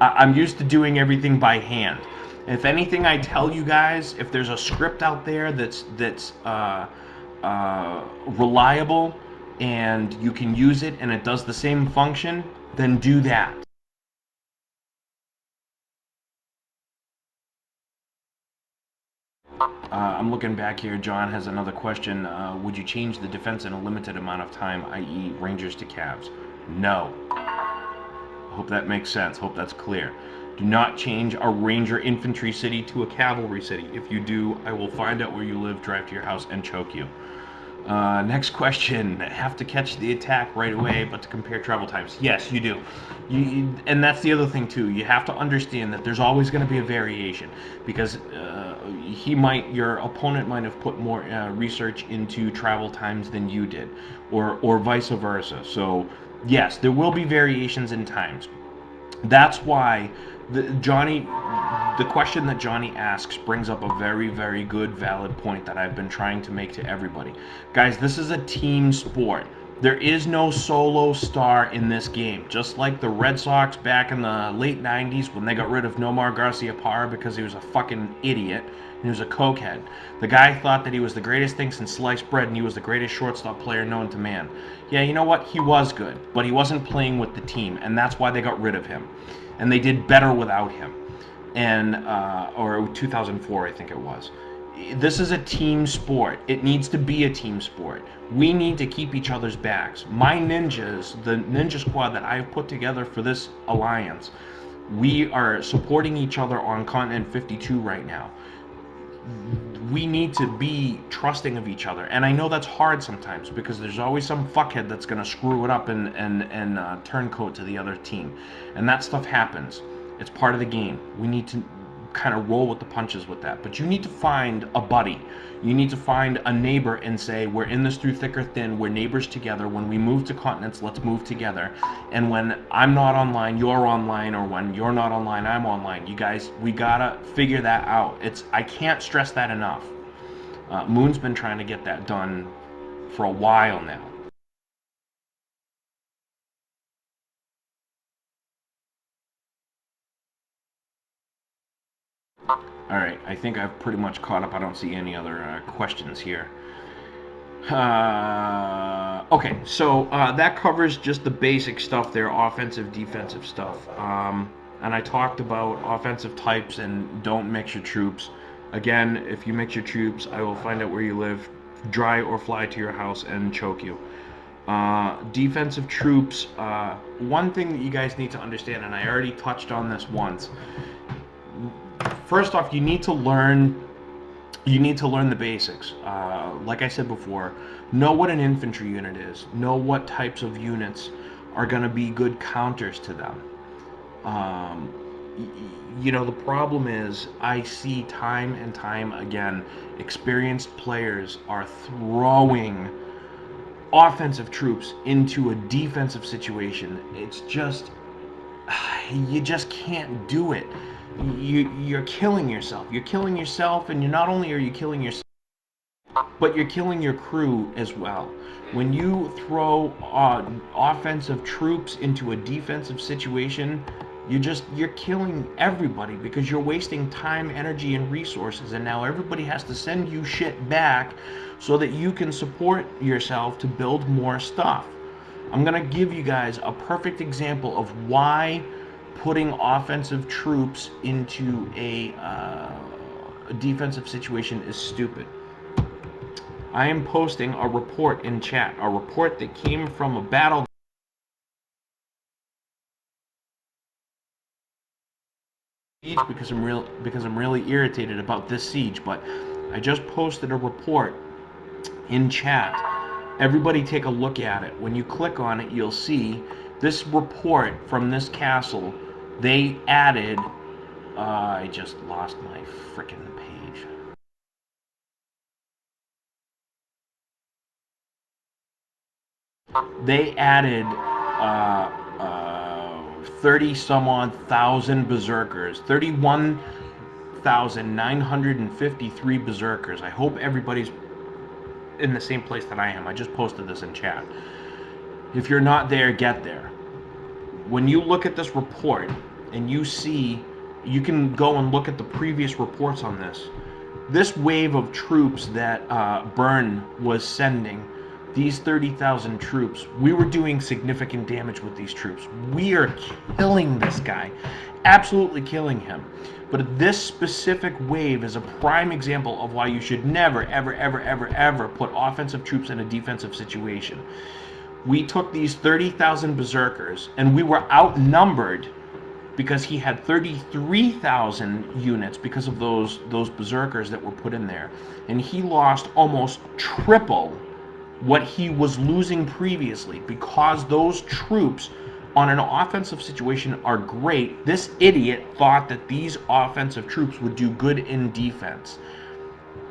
I'm used to doing everything by hand. If anything, I tell you guys, if there's a script out there that's reliable and you can use it and it does the same function, then do that. I'm looking back here. John has another question. Would you change the defense in a limited amount of time, i.e. Rangers to Cavs? No. Hope that makes sense. Hope that's clear. Do not change a Ranger infantry city to a cavalry city. If you do, I will find out where you live, drive to your house, and choke you. Next question. Have to catch the attack right away, but to compare travel times. Yes, you do. And that's the other thing, too. You have to understand that there's always going to be a variation, because your opponent might have put more research into travel times than you did, or vice versa. So, yes, there will be variations in times. That's why the question that Johnny asks brings up a very, very good, valid point that I've been trying to make to everybody. Guys, this is a team sport. There is no solo star in this game. Just like the Red Sox back in the late 90s when they got rid of Nomar Garciaparra because he was a fucking idiot and he was a cokehead. The guy thought that he was the greatest thing since sliced bread and he was the greatest shortstop player known to man. Yeah, you know what? He was good, but he wasn't playing with the team, and that's why they got rid of him. And they did better without him. And or 2004, I think it was. This is a team sport. It needs to be a team sport. We need to keep each other's backs. My ninjas, the ninja squad that I've put together for this alliance, we are supporting each other on Continent 52 right now. We need to be trusting of each other. And I know that's hard sometimes because there's always some fuckhead that's going to screw it up and turncoat to the other team. And that stuff happens. It's part of the game. We need to kind of roll with the punches with that. But you need to find a buddy. You need to find a neighbor and say, we're in this through thick or thin. We're neighbors together. When we move to continents, let's move together. And when I'm not online, you're online. Or when you're not online, I'm online. You guys, we gotta figure that out. I can't stress that enough. Moon's been trying to get that done for a while now. Alright, I think I've pretty much caught up. I don't see any other questions here. Okay, so that covers just the basic stuff there, offensive, defensive stuff. And I talked about offensive types and don't mix your troops. Again, if you mix your troops, I will find out where you live, dry or fly to your house, and choke you. Defensive troops, one thing that you guys need to understand, and I already touched on this once. First off, you need to learn You need to learn the basics. Like I said before, know what an infantry unit is. Know what types of units are going to be good counters to them. Um, the problem is I see time and time again, experienced players are throwing offensive troops into a defensive situation. It's just, you just can't do it. You're killing yourself. You're killing yourself, and not only are you killing yourself, but you're killing your crew as well. When you throw offensive troops into a defensive situation, you're killing everybody because you're wasting time, energy, and resources, and now everybody has to send you shit back so that you can support yourself to build more stuff. I'm gonna give you guys a perfect example of why putting offensive troops into a defensive situation is stupid. I am posting a report in chat, a report that came from a battle because I'm really irritated about this siege, but I just posted a report in chat. Everybody take a look at it. When you click on it, you'll see this report from this castle. They added I just lost my frickin' page. They added 30 some odd thousand berserkers, 31,953 berserkers. I hope everybody's in the same place that I am. I just posted this in chat. If you're not there, get there. When you look at this report and you see, you can go and look at the previous reports on this. This wave of troops that Byrne was sending, these 30,000 troops, we were doing significant damage with these troops. We are killing this guy, absolutely killing him. But this specific wave is a prime example of why you should never, ever, ever, ever, ever put offensive troops in a defensive situation. We took these 30,000 berserkers, and we were outnumbered because he had 33,000 units because of those berserkers that were put in there. And he lost almost triple what he was losing previously because those troops on an offensive situation are great. This idiot thought that these offensive troops would do good in defense.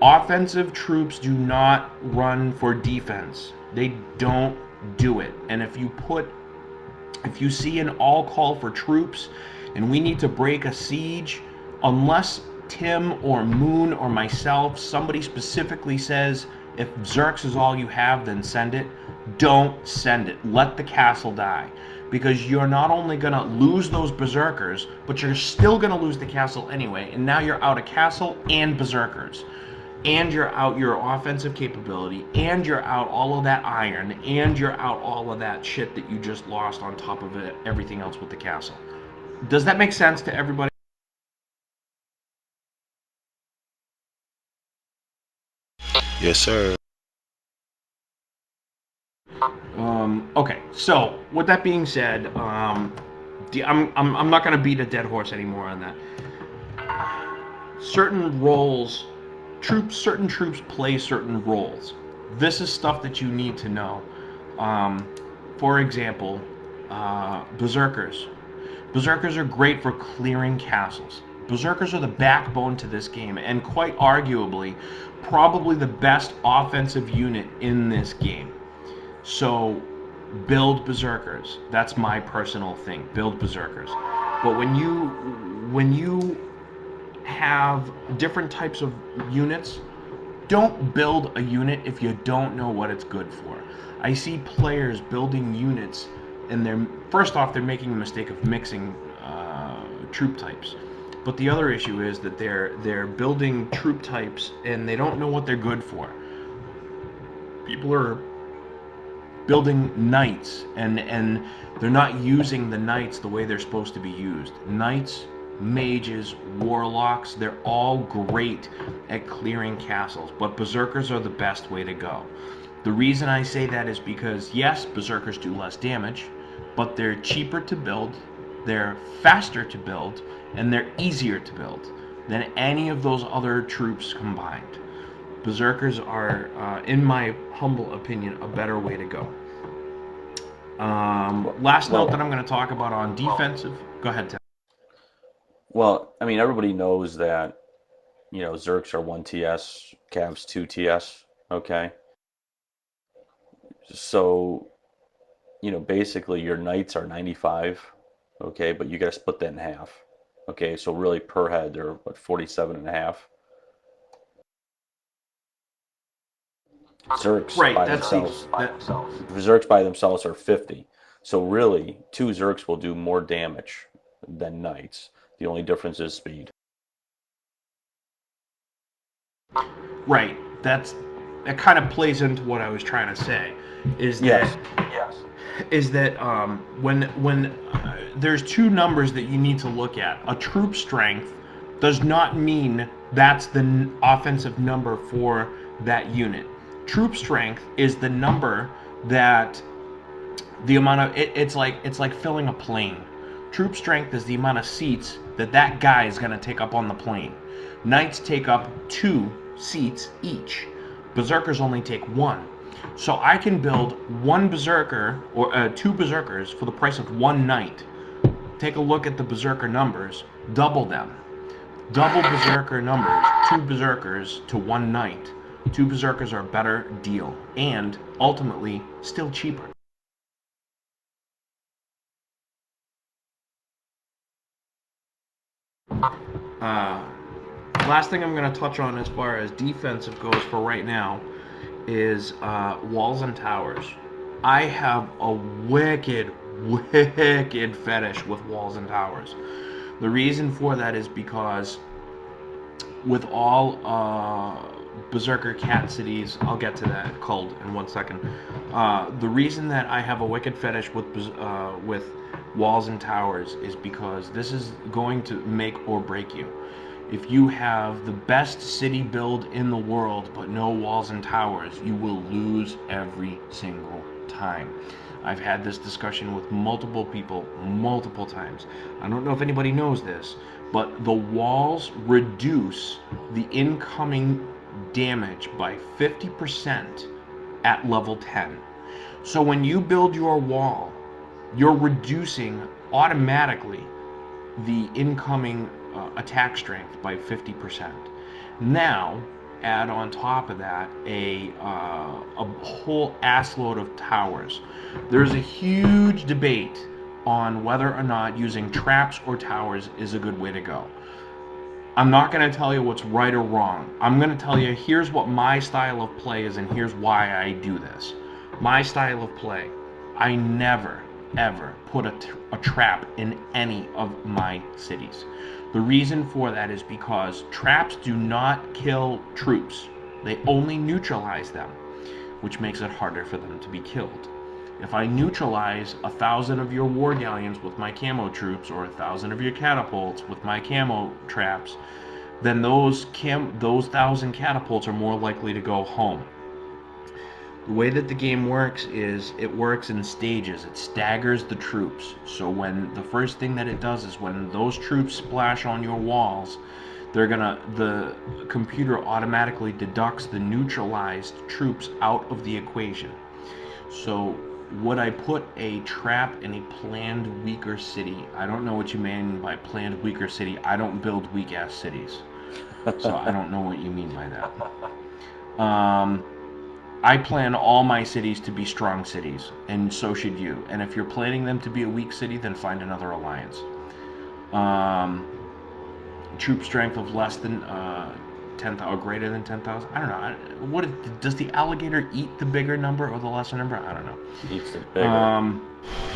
Offensive troops do not run for defense. They don't do it. And if you see an all call for troops and we need to break a siege, unless Tim or Moon or myself, somebody specifically says, if Zerx is all you have, then send it. Don't send it. Let the castle die. Because you're not only going to lose those berserkers, but you're still going to lose the castle anyway. And now you're out of castle and berserkers. And you're out your offensive capability. And you're out all of that iron. And you're out all of that shit that you just lost on top of it, everything else with the castle. Does that make sense to everybody? Yes, sir. Okay, so with that being said, I'm not going to beat a dead horse anymore on that. Certain roles, certain troops play certain roles. This is stuff that you need to know. For example, berserkers. Berserkers are great for clearing castles. Berserkers are the backbone to this game, and quite arguably, probably the best offensive unit in this game. So, build berserkers. That's my personal thing. Build berserkers. But when you have different types of units, don't build a unit if you don't know what it's good for. I see players building units, and they're making the mistake of mixing troop types. But the other issue is that they're building troop types and they don't know what they're good for. People are building knights and they're not using the knights the way they're supposed to be used. Knights, mages, warlocks, they're all great at clearing castles, but berserkers are the best way to go. The reason I say that is because, yes, berserkers do less damage, but they're cheaper to build, they're faster to build, and they're easier to build. than any of those other troops combined. Berserkers are, in my humble opinion, a better way to go. Last note that I'm going to talk about on defensive. Go ahead, Tim. Well, I mean, everybody knows that, Zerks are 1 TS, Cavs 2 TS, okay? So, basically your Knights are 95, okay, but you got to split that in half. Okay, so really per head they're 47 and a half. Zerks Right, by that's themselves. that, Zerks by themselves are 50. So really, 2 Zerks will do more damage than Knights. The only difference is speed. right. That kind of plays into what I was trying to say. Is that Yes. is that when there's two numbers that you need to look at. A troop strength does not mean that's the offensive number for that unit. Troop strength is the number that the amount of it's like filling a plane. Troop strength is the amount of seats that guy is going to take up on the plane. Knights take up 2 seats each. Berserkers only take 1. So I can build 1 berserker or 2 berserkers for the price of 1 knight. Take a look at the berserker numbers, double them. Double berserker numbers, 2 berserkers to 1 knight. 2 berserkers are a better deal and ultimately still cheaper. Last thing I'm going to touch on as far as defensive goes for right now is walls and towers. I have a wicked fetish with walls and towers. The reason for that is because with all Berserker Cat cities, I'll get to that called in 1 second. The reason that I have a wicked fetish with walls and towers is because this is going to make or break you. If you have the best city build in the world but no walls and towers, you will lose every single time. I've had this discussion with multiple people multiple times. I don't know if anybody knows this, but the walls reduce the incoming damage by 50% at level 10. So when you build your wall, you're reducing automatically the incoming attack strength by 50%. Now, add on top of that a whole assload of towers. There's a huge debate on whether or not using traps or towers is a good way to go. I'm not going to tell you what's right or wrong. I'm going to tell you here's what my style of play is and here's why I do this. My style of play, I never ever put a trap in any of my cities. The reason for that is because traps do not kill troops. They only neutralize them, which makes it harder for them to be killed. If I neutralize 1,000 of your war galleons with my camo troops or 1,000 of your catapults with my camo traps, then those 1,000 catapults are more likely to go home. The way that the game works is it works in stages. It staggers the troops. So when the first thing that it does is when those troops splash on your walls, the computer automatically deducts the neutralized troops out of the equation. So would I put a trap in a planned weaker city? I don't know what you mean by planned weaker city. I don't build weak ass cities. So I don't know what you mean by that. I plan all my cities to be strong cities, and so should you. And if you're planning them to be a weak city, then find another alliance. Troop strength of less than 10,000 or greater than 10,000. I don't know. What does the alligator eat the bigger number or the lesser number? I don't know. Eats the bigger.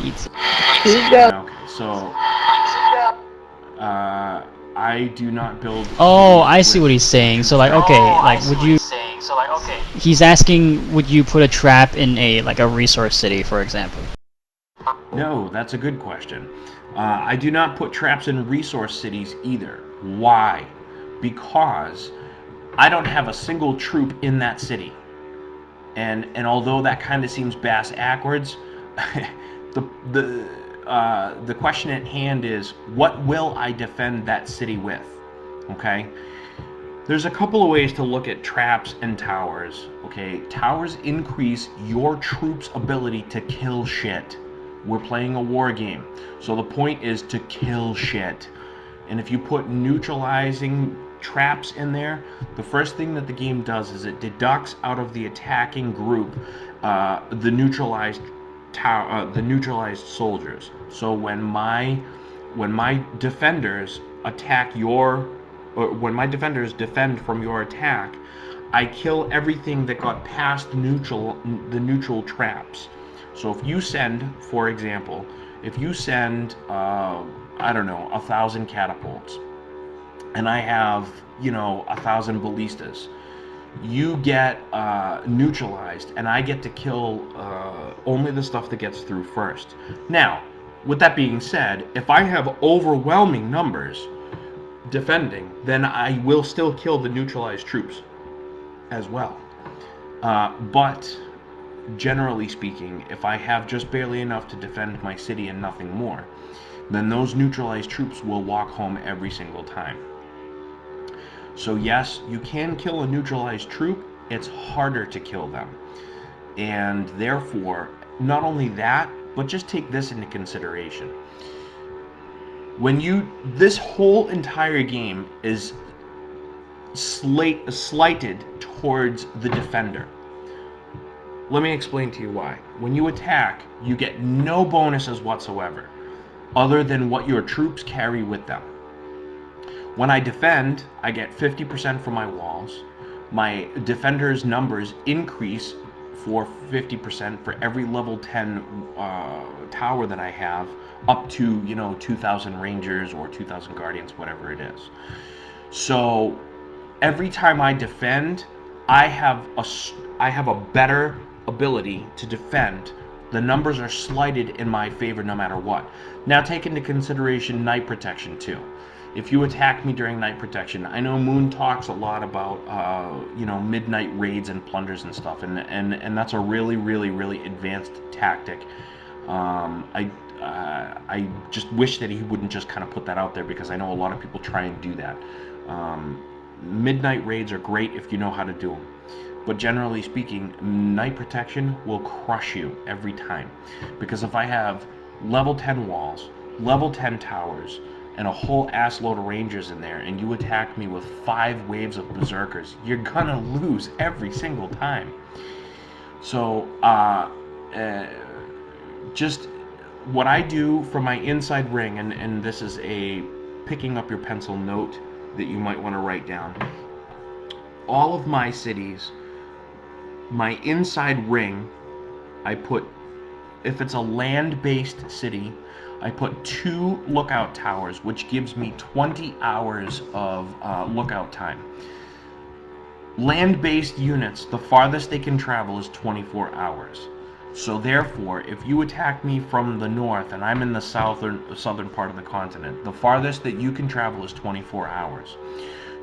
Eats. Okay, so I do not build. Oh, I see what he's saying. So like, okay, like, would you? He's asking, would you put a trap in a resource city, for example? No, that's a good question. I do not put traps in resource cities either. Why? Because I don't have a single troop in that city. And although that kind of seems bass-ackwards, the question at hand is, what will I defend that city with? Okay? There's a couple of ways to look at traps and towers. Okay? Towers increase your troops' ability to kill shit. We're playing a war game. So the point is to kill shit. And if you put neutralizing traps in there, the first thing that the game does is it deducts out of the attacking group the neutralized soldiers. So when my defenders attack your, or when my defenders defend from your attack, I kill everything that got past the neutral traps. So if you send, for example, if you send, I don't know, 1,000 catapults, and I have, 1,000 ballistas, you get neutralized, and I get to kill only the stuff that gets through first. Now, with that being said, if I have overwhelming numbers defending, then I will still kill the neutralized troops as well. But generally speaking, if I have just barely enough to defend my city and nothing more, then those neutralized troops will walk home every single time. So yes, you can kill a neutralized troop, it's harder to kill them. And therefore, not only that, but just take this into consideration. This whole entire game is slighted towards the defender. Let me explain to you why. When you attack, you get no bonuses whatsoever, other than what your troops carry with them. When I defend, I get 50% from my walls. My defenders' numbers increase for 50% for every level 10 tower that I have, up to 2,000 rangers or 2,000 guardians, whatever it is. So every time I defend, I have a better ability to defend. The numbers are slighted in my favor no matter what. Now take into consideration night protection too. If you attack me during night protection, I know Moon talks a lot about midnight raids and plunders and stuff, and that's a really, really, really advanced tactic. I just wish that he wouldn't just kind of put that out there, because I know a lot of people try and do that. Midnight raids are great if you know how to do them. But generally speaking, night protection will crush you every time. Because if I have level 10 walls, level 10 towers, and a whole ass load of rangers in there, and you attack me with 5 waves of berserkers, you're gonna lose every single time. So, just what I do for my inside ring, and this is a picking up your pencil note that you might want to write down. All of my cities, my inside ring, I put, if it's a land-based city, I put 2 lookout towers, which gives me 20 hours of lookout time. Land-based units, the farthest they can travel is 24 hours. So therefore, if you attack me from the north and I'm in the southern part of the continent, the farthest that you can travel is 24 hours.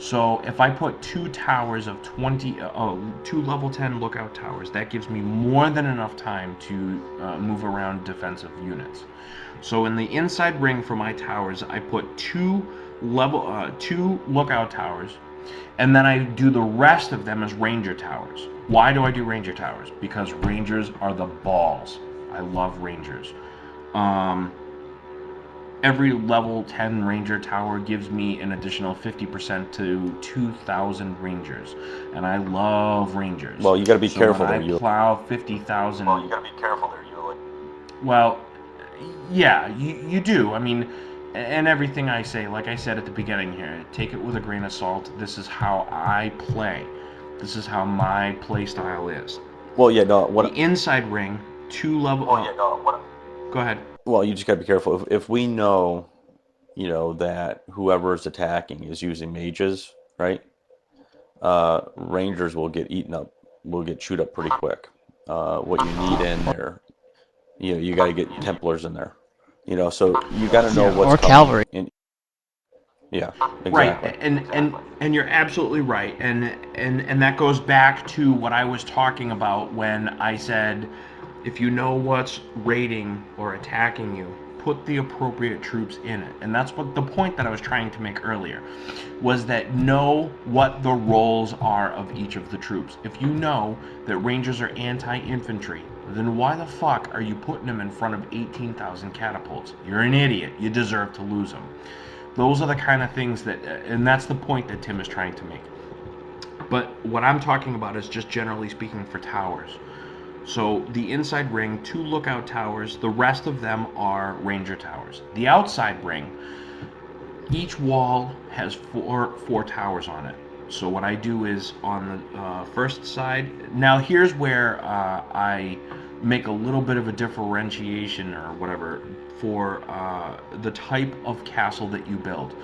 So if I put 2 towers of 2 level 10 lookout towers, that gives me more than enough time to move around defensive units. So in the inside ring for my towers, I put 2 lookout towers, and then I do the rest of them as ranger towers. Why do I do ranger towers? Because rangers are the balls. I love rangers. Every level 10 ranger tower gives me an additional 50% to 2,000 rangers, and I love rangers. Well, you got to be careful when there. I plow 50,000. Well, you got to be careful there. Well, yeah, you do. I mean, and everything I say, like I said at the beginning here, take it with a grain of salt. This is how I play. This is how my play style is. Well, yeah, no. The inside ring, 2 level. Oh, yeah, no. Go ahead. Well, you just got to be careful. If we know, that whoever is attacking is using mages, right? Rangers will get eaten up, will get chewed up pretty quick. What you need in there, you got to get Templars in there. So you got to know what's or coming. cavalry. Yeah, exactly. Right, and you're absolutely right, and that goes back to what I was talking about when I said, if you know what's raiding or attacking you, put the appropriate troops in it. And that's what the point that I was trying to make earlier was that know what the roles are of each of the troops. If you know that Rangers are anti-infantry, then why the fuck are you putting them in front of 18,000 catapults? You're an idiot. You deserve to lose them. Those are the kind of things that, and that's the point that Tim is trying to make. But what I'm talking about is just generally speaking for towers. So the inside ring, 2 lookout towers, the rest of them are ranger towers. The outside ring, each wall has four towers on it. So what I do is on the first side, now here's where I make a little bit of a differentiation or whatever for the type of castle that you build.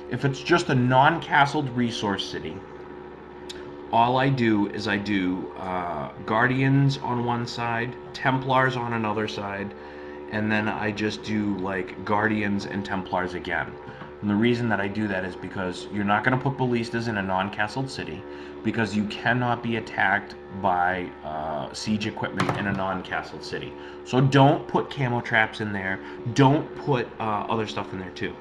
If it's just a non-castled resource city, all I do is I do Guardians on one side, Templars on another side, and then I just do like Guardians and Templars again. And the reason that I do that is because you're not going to put ballistas in a non-castled city, because you cannot be attacked by siege equipment in a non-castled city. So don't put camo traps in there. Don't put other stuff in there too.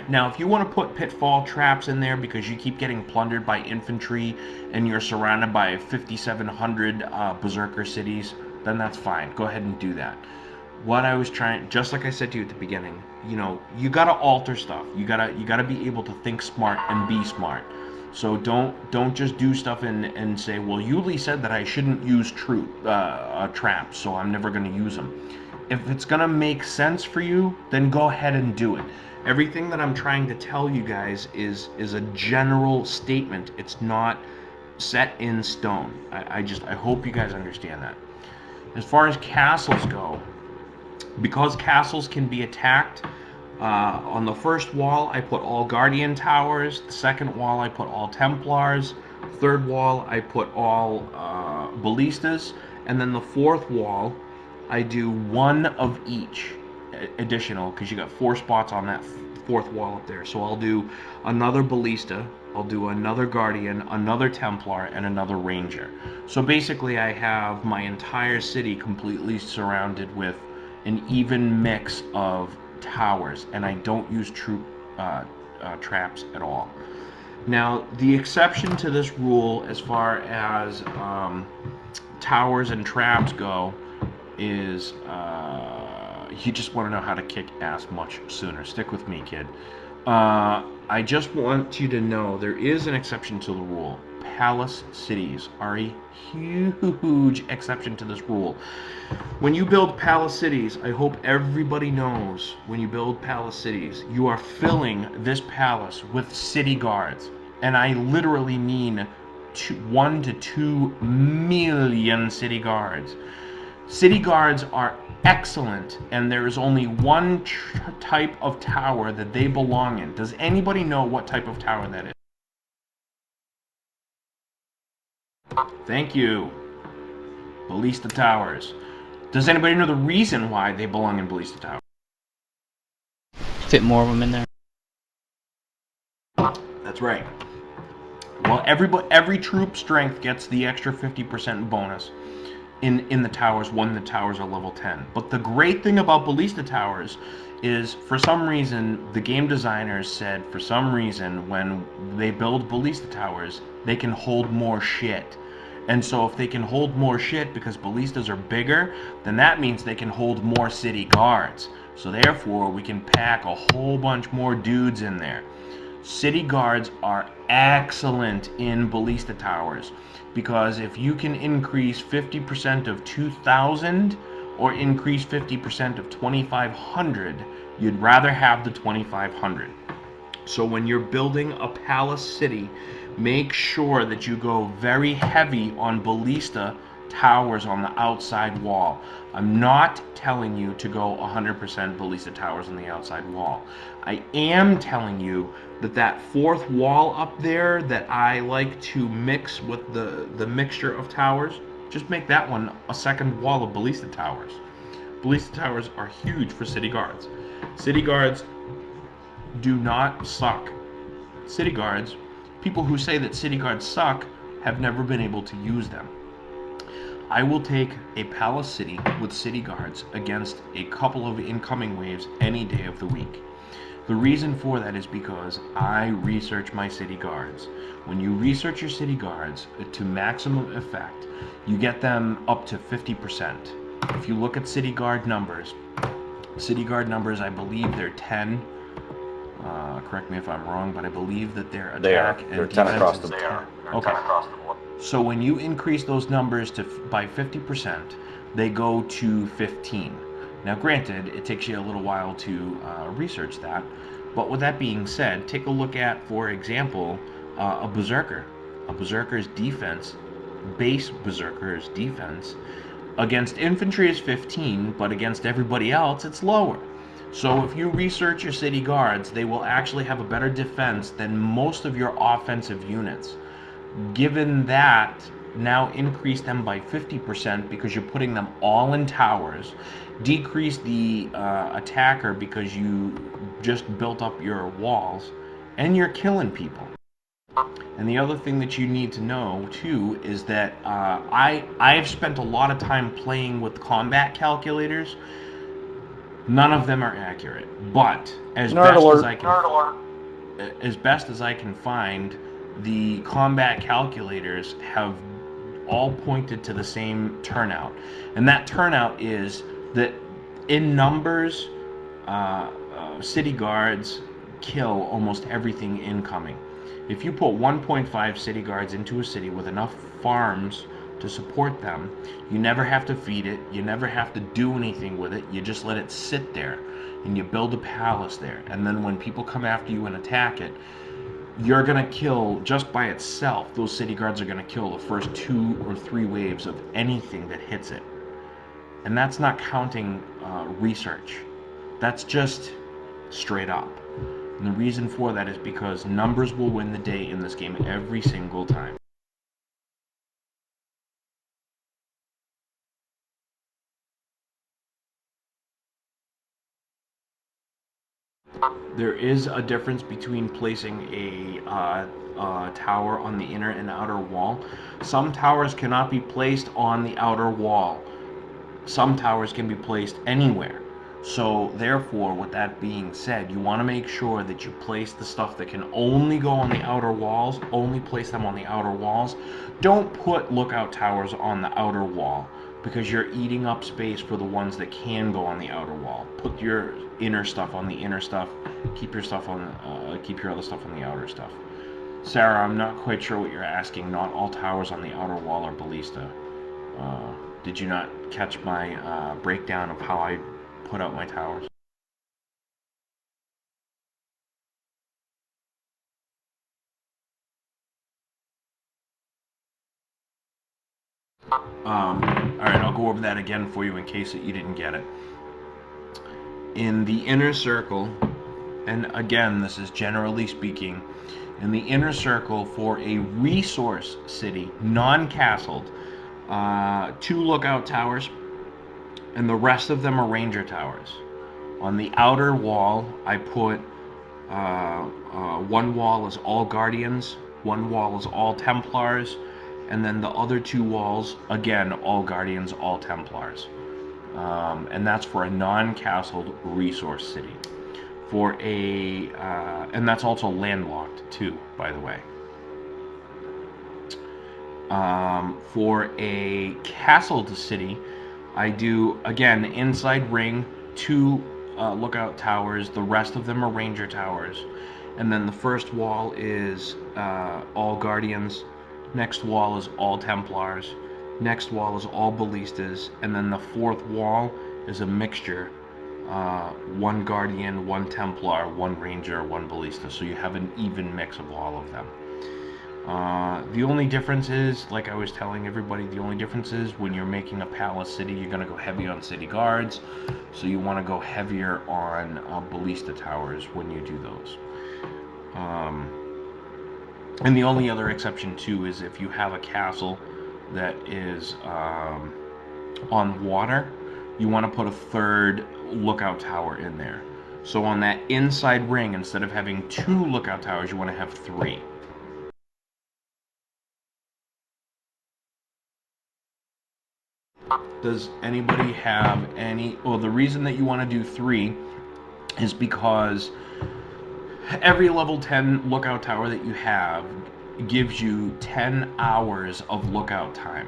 Now, if you want to put pitfall traps in there because you keep getting plundered by infantry and you're surrounded by 5,700 berserker cities, then that's fine. Go ahead and do that. What I was trying, just like I said to you at the beginning, you know, you gotta alter stuff. You gotta be able to think smart and be smart. So don't just do stuff and say, well, Yuli said that I shouldn't use traps, so I'm never gonna use them. If it's gonna make sense for you, then go ahead and do it. Everything that I'm trying to tell you guys is a general statement. It's not set in stone. I hope you guys understand that. As far as castles go, because castles can be attacked, on the first wall I put all Guardian towers, the second wall I put all Templars, third wall I put all ballistas, and then the fourth wall I do one of each additional, because you got 4 spots on that fourth wall up there. So I'll do another ballista, I'll do another Guardian, another Templar, and another Ranger. So basically I have my entire city completely surrounded with an even mix of towers, and I don't use troop traps at all. Now, the exception to this rule as far as towers and traps go is you just want to know how to kick ass much sooner. Stick with me, kid. I just want you to know there is an exception to the rule. Palace cities are a huge exception to this rule. When you build palace cities, I hope everybody knows, when you build palace cities, you are filling this palace with city guards. And I literally mean 1 to 2 million city guards. City guards are excellent, and there is only one type of tower that they belong in. Does anybody know what type of tower that is? Thank you. Ballista towers. Does anybody know the reason why they belong in ballista towers? Fit more of them in there. That's right. Well, every troop strength gets the extra 50% bonus in the towers when the towers are level 10. But the great thing about ballista towers is, for some reason, the game designers said, for some reason, when they build ballista towers, they can hold more shit. And so if they can hold more shit because ballistas are bigger, then that means they can hold more city guards. So therefore, we can pack a whole bunch more dudes in there. City guards are excellent in ballista towers, because if you can increase 50% of 2,000 or increase 50% of 2,500, you'd rather have the 2,500. So when you're building a palace city, make sure that you go very heavy on ballista towers on the outside wall. I'm not telling you to go 100% ballista towers on the outside wall. I am telling you that fourth wall up there that I like to mix with the mixture of towers, just make that one a second wall of ballista towers. Ballista towers are huge for city guards. City guards do not suck. City guards, people who say that city guards suck, have never been able to use them. I will take a palace city with city guards against a couple of incoming waves any day of the week. The reason for that is because I research my city guards. When you research your city guards to maximum effect, you get them up to 50%. If you look at city guard numbers, I believe they're 10. Correct me if I'm wrong, but I believe that their attack They're and 10 defense across is the 10. Okay. So when you increase those numbers by 50%, they go to 15. Now, granted, it takes you a little while to research that, but with that being said, take a look at, for example, a berserker. A berserker's defense, base berserker's defense, against infantry is 15, but against everybody else, it's lower. So if you research your city guards, they will actually have a better defense than most of your offensive units. Given that, now increase them by 50% because you're putting them all in towers. Decrease the attacker because you just built up your walls, and you're killing people. And the other thing that you need to know too is that I've spent a lot of time playing with combat calculators. None of them are accurate, but as best as I can find, the combat calculators have all pointed to the same turnout, and that turnout is that in numbers, city guards kill almost everything incoming. If you put 1.5 city guards into a city with enough farms to support them, you never have to feed it, you never have to do anything with it, you just let it sit there, and you build a palace there, and then when people come after you and attack it, you're gonna kill, just by itself, those city guards are gonna kill the first 2 or 3 waves of anything that hits it. And that's not counting research. That's just straight up. And the reason for that is because numbers will win the day in this game every single time. There is a difference between placing a tower on the inner and outer wall. Some towers cannot be placed on the outer wall. Some towers can be placed anywhere. So therefore, with that being said, you want to make sure that you place the stuff that can only go on the outer walls, only place them on the outer walls. Don't put lookout towers on the outer wall because you're eating up space for the ones that can go on the outer wall. Put your inner stuff on the inner stuff. Keep your stuff on. Keep your other stuff on the outer stuff. Sarah, I'm not quite sure what you're asking. Not all towers on the outer wall are ballista. Did you not catch my breakdown of how I put out my towers? Alright, I'll go over that again for you in case that you didn't get it. In the inner circle, and again, this is generally speaking, in the inner circle for a resource city, non-castled, 2 lookout towers, and the rest of them are ranger towers. On the outer wall, I put one wall is all guardians, one wall is all templars, and then the other 2 walls, again, all guardians, all templars. And that's for a non-castled resource city. For a, and that's also landlocked too, by the way. For a castled city, I do, again, inside ring, 2 lookout towers. The rest of them are ranger towers. And then the first wall is all guardians. Next wall is all templars. Next wall is all ballistas. And then the 4th wall is a mixture. 1 guardian, 1 templar, 1 ranger, 1 ballista. So you have an even mix of all of them. The only difference is, like I was telling everybody, the only difference is when you're making a palace city, you're going to go heavy on city guards. So you want to go heavier on ballista towers when you do those. And the only other exception too is if you have a castle that is on water, you want to put a 3rd lookout tower in there. So on that inside ring, instead of having 2 lookout towers, you want to have 3. Does anybody have any? Well, the reason that you want to do 3 is because every level 10 lookout tower that you have gives you 10 hours of lookout time.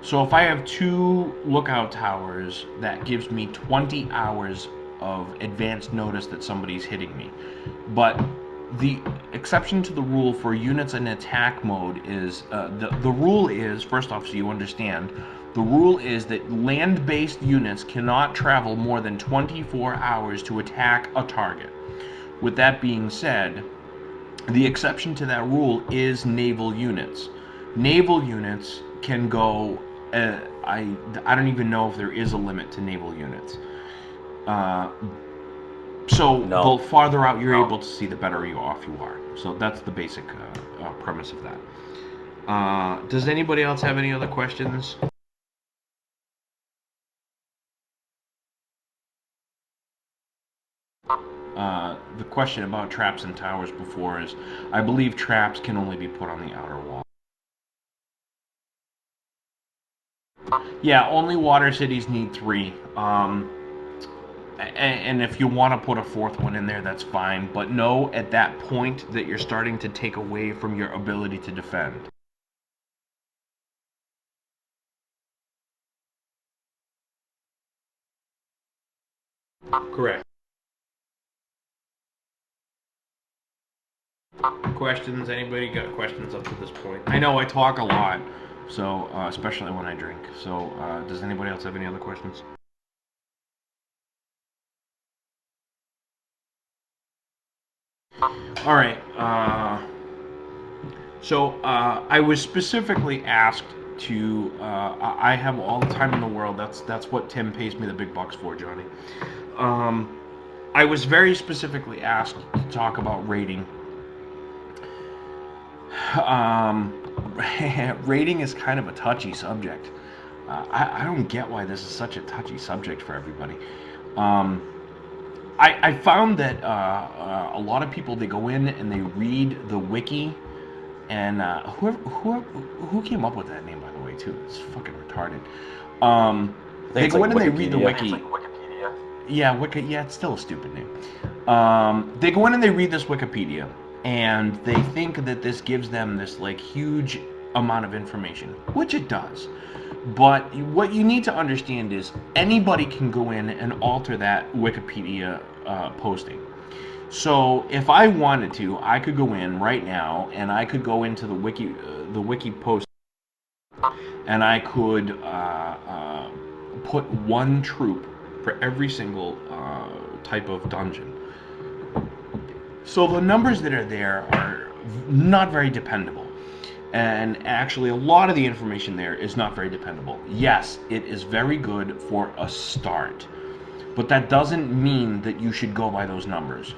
So if I have 2 lookout towers, that gives me 20 hours of advanced notice that somebody's hitting me. But the exception to the rule for units in attack mode is the rule is, first off, so you understand, the rule is that land-based units cannot travel more than 24 hours to attack a target. With that being said, the exception to that rule is naval units. Naval units can go. I don't even know if there is a limit to naval units. So No. the farther out you're able to see, the better off you are. So that's the basic premise of that. Does anybody else have any other questions? The question about traps and towers before is, I believe traps can only be put on the outer wall. Yeah, only water cities need 3. And if you want to put a 4th one in there, that's fine. But know at that point that you're starting to take away from your ability to defend. Correct. Questions? Anybody got questions up to this point? I know I talk a lot, so especially when I drink. So does anybody else have any other questions? All right. So I was specifically asked to. I have all the time in the world. That's what Tim pays me the big bucks for, Johnny. I was very specifically asked to talk about rating. Rating is kind of a touchy subject. I don't get why this is such a touchy subject for everybody. I found that a lot of people, they go in and they read the wiki, and who came up with that name, by the way, too? It's fucking retarded. They go in and they read the wiki. Like Wikipedia. Yeah, yeah, it's still a stupid name. They go in and they read this Wikipedia, and they think that this gives them this like huge amount of information, which it does. But what you need to understand is anybody can go in and alter that Wikipedia posting. So if I wanted to, I could go in right now and I could go into the wiki post, and I could put 1 troop for every single type of dungeon. So the numbers that are there are not very dependable. And actually, a lot of the information there is not very dependable. Yes, it is very good for a start, but that doesn't mean that you should go by those numbers.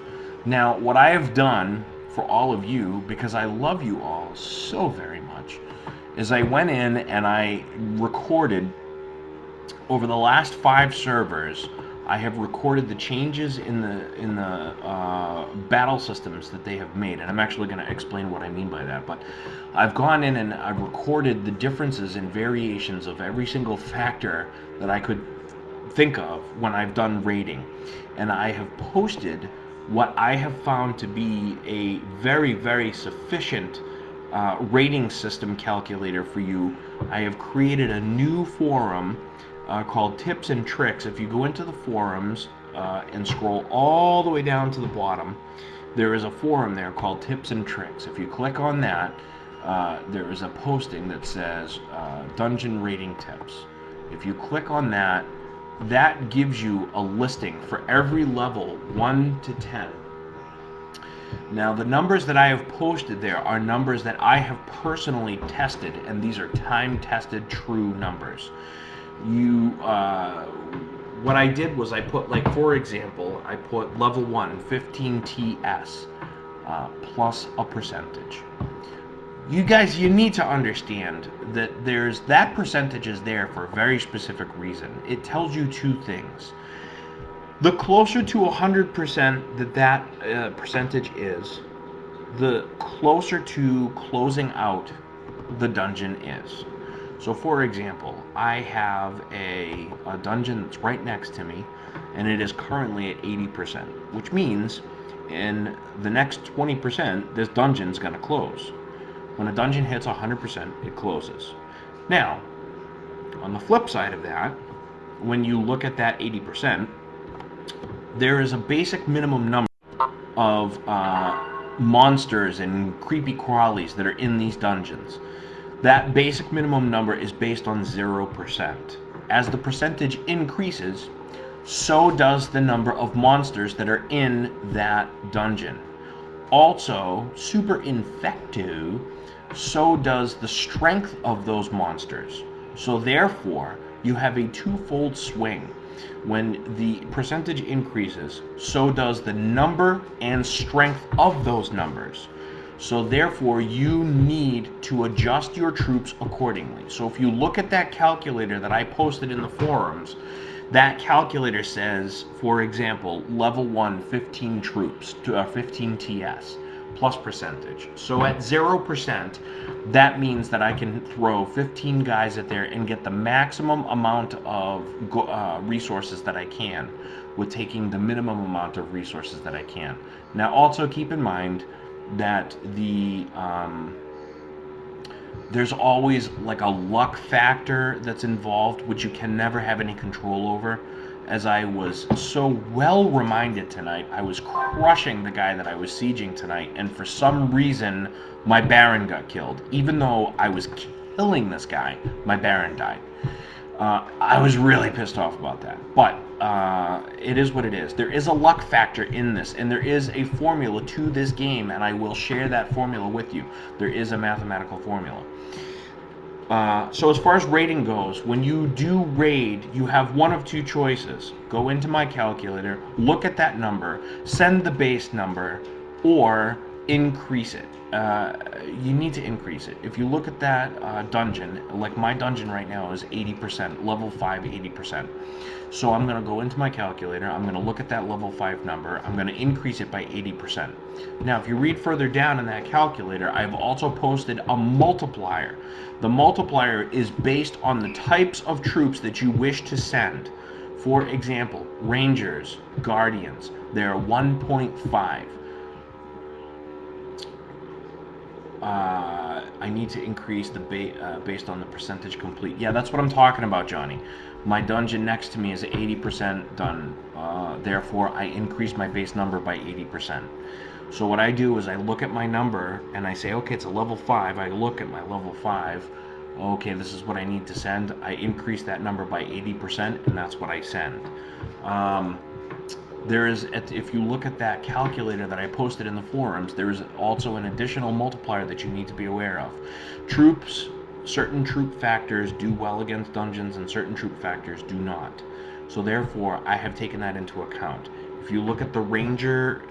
Now, what I have done for all of you, because I love you all so very much, is I went in and I recorded over the last 5 servers. I have recorded the changes in the battle systems that they have made, and I'm actually going to explain what I mean by that. But I've gone in and I've recorded the differences and variations of every single factor that I could think of when I've done rating, and I have posted what I have found to be a very, very sufficient rating system calculator for you. I have created a new forum called Tips and Tricks. If you go into the forums and scroll all the way down to the bottom, there is a forum there called Tips and Tricks. If you click on that, there is a posting that says Dungeon Rating Tips. If you click on that, that gives you a listing for every level 1 to 10. Now, the numbers that I have posted there are numbers that I have personally tested, and these are time-tested, true numbers. What I did was I put, like, for example, I put level 1, 15 TS, plus a percentage. You guys, you need to understand that that percentage is there for a very specific reason. It tells you 2 things. The closer to 100% that percentage is, the closer to closing out the dungeon is. So for example, I have a dungeon that's right next to me, and it is currently at 80%, which means in the next 20%, this dungeon's going to close. When a dungeon hits 100%, it closes. Now, on the flip side of that, when you look at that 80%, there is a basic minimum number of monsters and creepy crawlies that are in these dungeons. That basic minimum number is based on 0%. As the percentage increases, so does the number of monsters that are in that dungeon. Also, super infecto, so does the strength of those monsters. So therefore, you have a twofold swing. When the percentage increases, so does the number and strength of those numbers. So therefore, you need to adjust your troops accordingly. So if you look at that calculator that I posted in the forums, that calculator says, for example, level 1, 15 troops, to 15 TS, plus percentage. So at 0%, that means that I can throw 15 guys at there and get the maximum amount of resources that I can, with taking the minimum amount of resources that I can. Now also keep in mind that there's always like a luck factor that's involved, which you can never have any control over. As I was so well reminded tonight, I was crushing the guy that I was sieging tonight, and for some reason, my Baron got killed. Even though I was killing this guy, my Baron died. I was really pissed off about that. But it is what it is. There is a luck factor in this, and there is a formula to this game, and I will share that formula with you. There is a mathematical formula. So as far as raiding goes, when you do raid, you have one of two choices. Go into my calculator, look at that number, send the base number, or increase it. You need to increase it. If you look at that dungeon, like my dungeon right now is 80%, level 5, 80%. So I'm going to go into my calculator, I'm going to look at that level 5 number, I'm going to increase it by 80%. Now, if you read further down in that calculator, I've also posted a multiplier. The multiplier is based on the types of troops that you wish to send. For example, Rangers, Guardians, they're 1.5. I need to increase the based on the percentage complete. Yeah, that's what I'm talking about, Johnny. My dungeon next to me is 80% done. Therefore, I increase my base number by 80%. So what I do is I look at my number and I say, okay, it's a level 5. I look at my level 5. Okay, this is what I need to send. I increase that number by 80%, and that's what I send. There is, if you look at that calculator that I posted in the forums, there is also an additional multiplier that you need to be aware of. Certain troop factors do well against dungeons, and certain troop factors do not. So therefore, I have taken that into account. If you look at the Ranger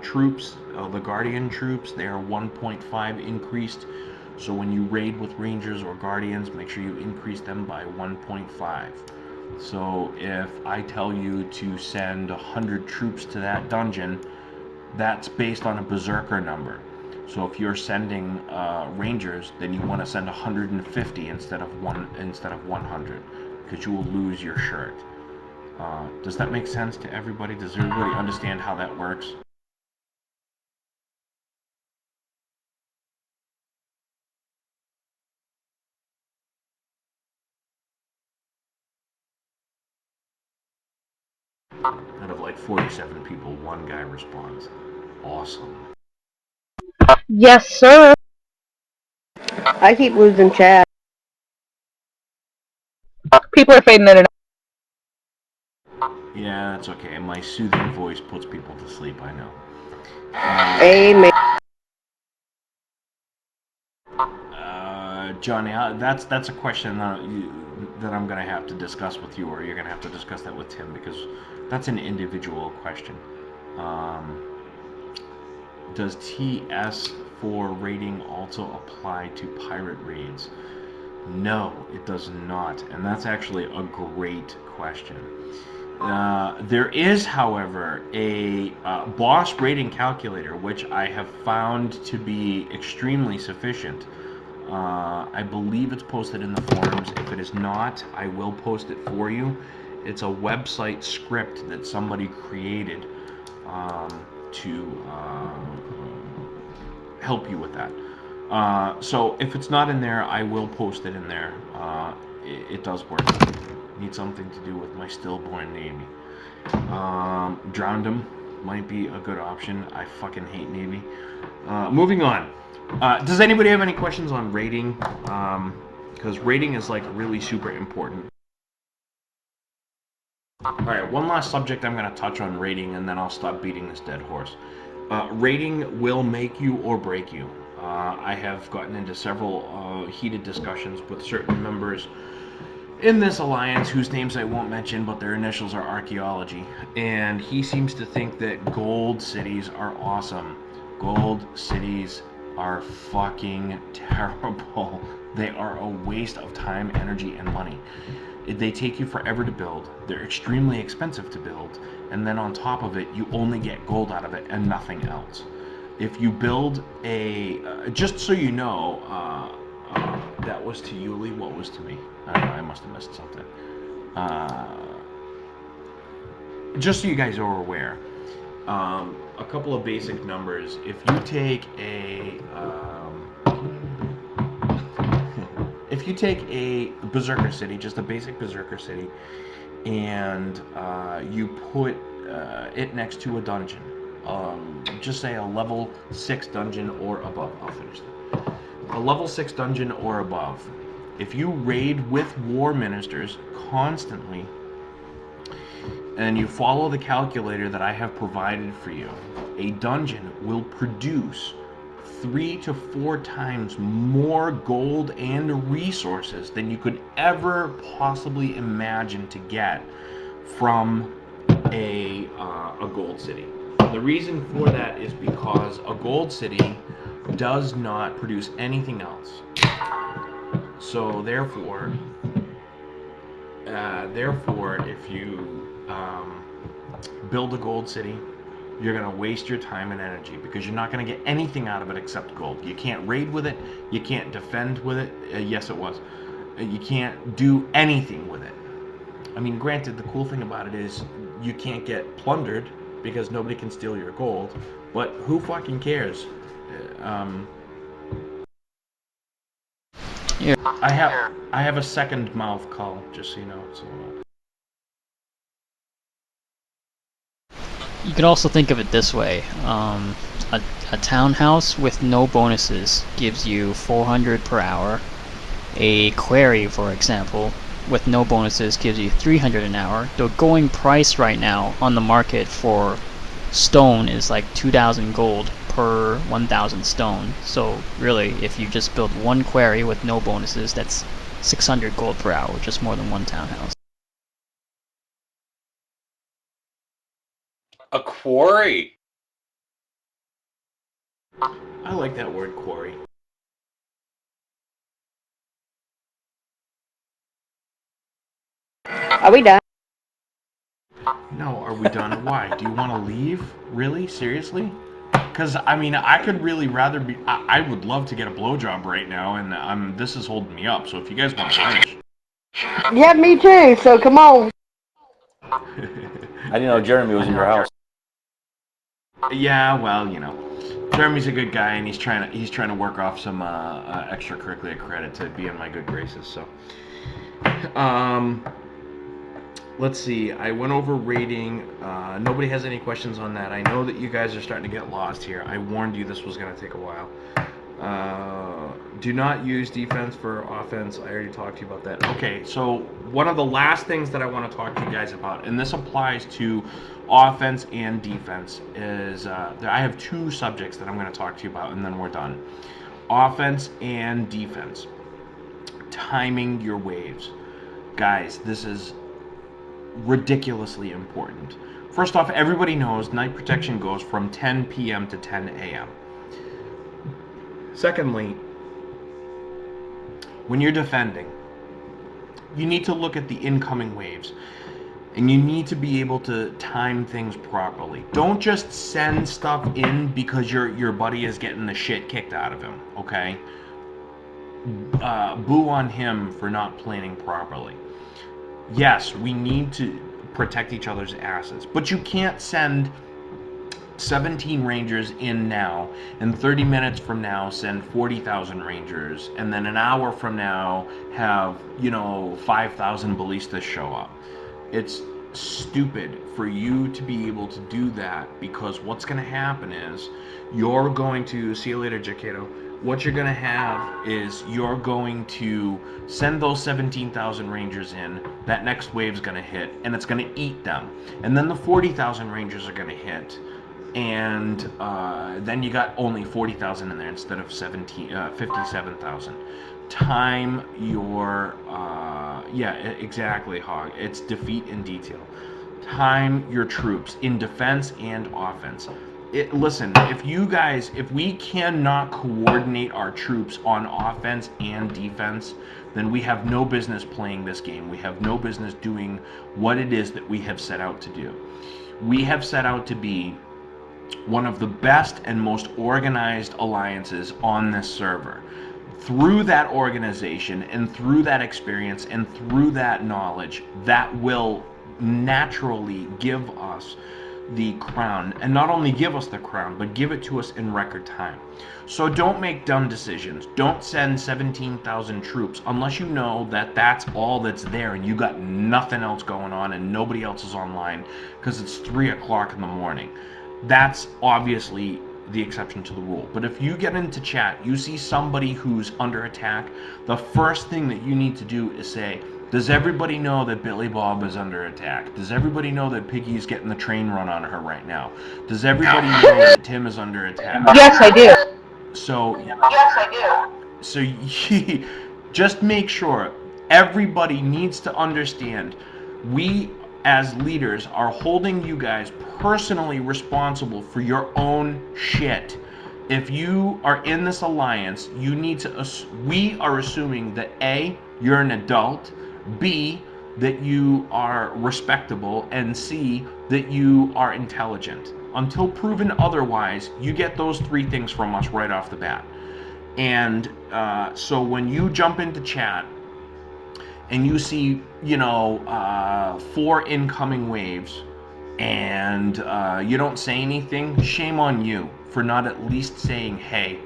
troops, the Guardian troops, they are 1.5 increased. So when you raid with Rangers or Guardians, make sure you increase them by 1.5. So if I tell you to send 100 troops to that dungeon, that's based on a berserker number. So if you're sending Rangers, then you want to send 150 instead of 100, because you will lose your shirt. Does that make sense to everybody? Does everybody understand how that works? Out of like 47 people, one guy responds. Awesome. Yes, sir. I keep losing chat. People are fading in and out. Yeah, that's okay. My soothing voice puts people to sleep, I know. Amen. Johnny, that's a question that I'm going to have to discuss with you, or you're going to have to discuss that with Tim, because that's an individual question. Does TS4 rating also apply to pirate raids? No, it does not, and that's actually a great question. There is, however, a boss rating calculator, which I have found to be extremely sufficient. I believe it's posted in the forums. If it is not, I will post it for you. It's a website script that somebody created to help you with that. So if it's not in there, I will post it in there. It does work. Need something to do with my stillborn Navy. Drowned him might be a good option. I fucking hate Navy. Moving on. Does anybody have any questions on rating? Because rating is like really super important. Alright, one last subject I'm going to touch on rating, and then I'll stop beating this dead horse. Rating will make you or break you. I have gotten into several heated discussions with certain members in this alliance whose names I won't mention, but their initials are archaeology. And he seems to think that gold cities are awesome. Gold cities are fucking terrible. They are a waste of time, energy, and money. They take you forever to build. They're extremely expensive to build. And then on top of it, you only get gold out of it and nothing else. If you build a... just so you know, that was to Yuli, what was to me? I don't know, I must have missed something. Just so you guys are aware, a couple of basic numbers. If you take a... if you take a Berserker City, just a basic Berserker City, and you put it next to a dungeon, just say a level 6 dungeon or above, I'll finish that. A level 6 dungeon or above, if you raid with war ministers constantly, and you follow the calculator that I have provided for you, a dungeon will produce 3 to 4 times more gold and resources than you could ever possibly imagine to get from a gold city. The reason for that is because a gold city does not produce anything else. So therefore, if you build a gold city, you're going to waste your time and energy because you're not going to get anything out of it except gold. You can't raid with it. You can't defend with it. Yes, it was. You can't do anything with it. I mean, granted, the cool thing about it is you can't get plundered because nobody can steal your gold. But who fucking cares? Yeah. I have a second mouth call, just so you know. So. You could also think of it this way. A townhouse with no bonuses gives you 400 per hour. A quarry, for example, with no bonuses gives you 300 an hour. The going price right now on the market for stone is like 2,000 gold per 1,000 stone. So really, if you just build one quarry with no bonuses, that's 600 gold per hour, just more than one townhouse. A quarry. I like that word, quarry. Are we done? No, are we done? Why? Do you want to leave? Really? Seriously? Because, I mean, I could really rather be... I would love to get a blowjob right now, and this is holding me up. So if you guys want to finish... Yeah, me too, so come on. I didn't know Jeremy was in your house. Yeah, well, you know, Jeremy's a good guy, and he's trying to work off some extracurricular credit to be in my good graces. So, let's see. I went over rating. Nobody has any questions on that. I know that you guys are starting to get lost here. I warned you this was going to take a while. Do not use defense for offense. I already talked to you about that. Okay, so one of the last things that I want to talk to you guys about, and this applies to offense and defense, is I have 2 subjects that I'm going to talk to you about, and then we're done. Offense and defense. Timing your waves. Guys, this is ridiculously important. First off, everybody knows night protection goes from 10 p.m. to 10 a.m. Secondly, when you're defending, you need to look at the incoming waves, and you need to be able to time things properly. Don't just send stuff in because your buddy is getting the shit kicked out of him, okay? boo on him for not planning properly. Yes, we need to protect each other's asses, but you can't send 17 Rangers in now, and 30 minutes from now send 40,000 Rangers, and then an hour from now have, 5,000 ballistas show up. It's stupid for you to be able to do that, because what's going to happen is you're going to, see you later, Jaketo. What you're going to have is you're going to send those 17,000 Rangers in, that next wave's going to hit, and it's going to eat them. And then the 40,000 Rangers are going to hit, and then you got only 40,000 in there instead of 57,000. Time your exactly, Hog. It's defeat in detail. Time your troops in defense and offense. Listen, if we cannot coordinate our troops on offense and defense, then we have no business playing this game. We have no business doing what it is that we have set out to do. We have set out to be one of the best and most organized alliances on this server. Through that organization and through that experience and through that knowledge, that will naturally give us the crown, and not only give us the crown, but give it to us in record time. So don't make dumb decisions. Don't send 17,000 troops unless you know that that's all that's there and you got nothing else going on and nobody else is online because it's 3 o'clock in the morning. That's obviously the exception to the rule. But if you get into chat, you see somebody who's under attack, the first thing that you need to do is say, does everybody know that Billy Bob is under attack? Does everybody know that Piggy's getting the train run on her right now? Does everybody know that Tim is under attack? Yes, I do. So just make sure everybody needs to understand, we as leaders are holding you guys personally responsible for your own shit. If you are in this alliance, you need to, we are assuming that A, you're an adult, B, that you are respectable, and C, that you are intelligent. Until proven otherwise, you get those 3 things from us right off the bat. And so when you jump into chat and you see, 4 incoming waves, and you don't say anything, shame on you for not at least saying, hey,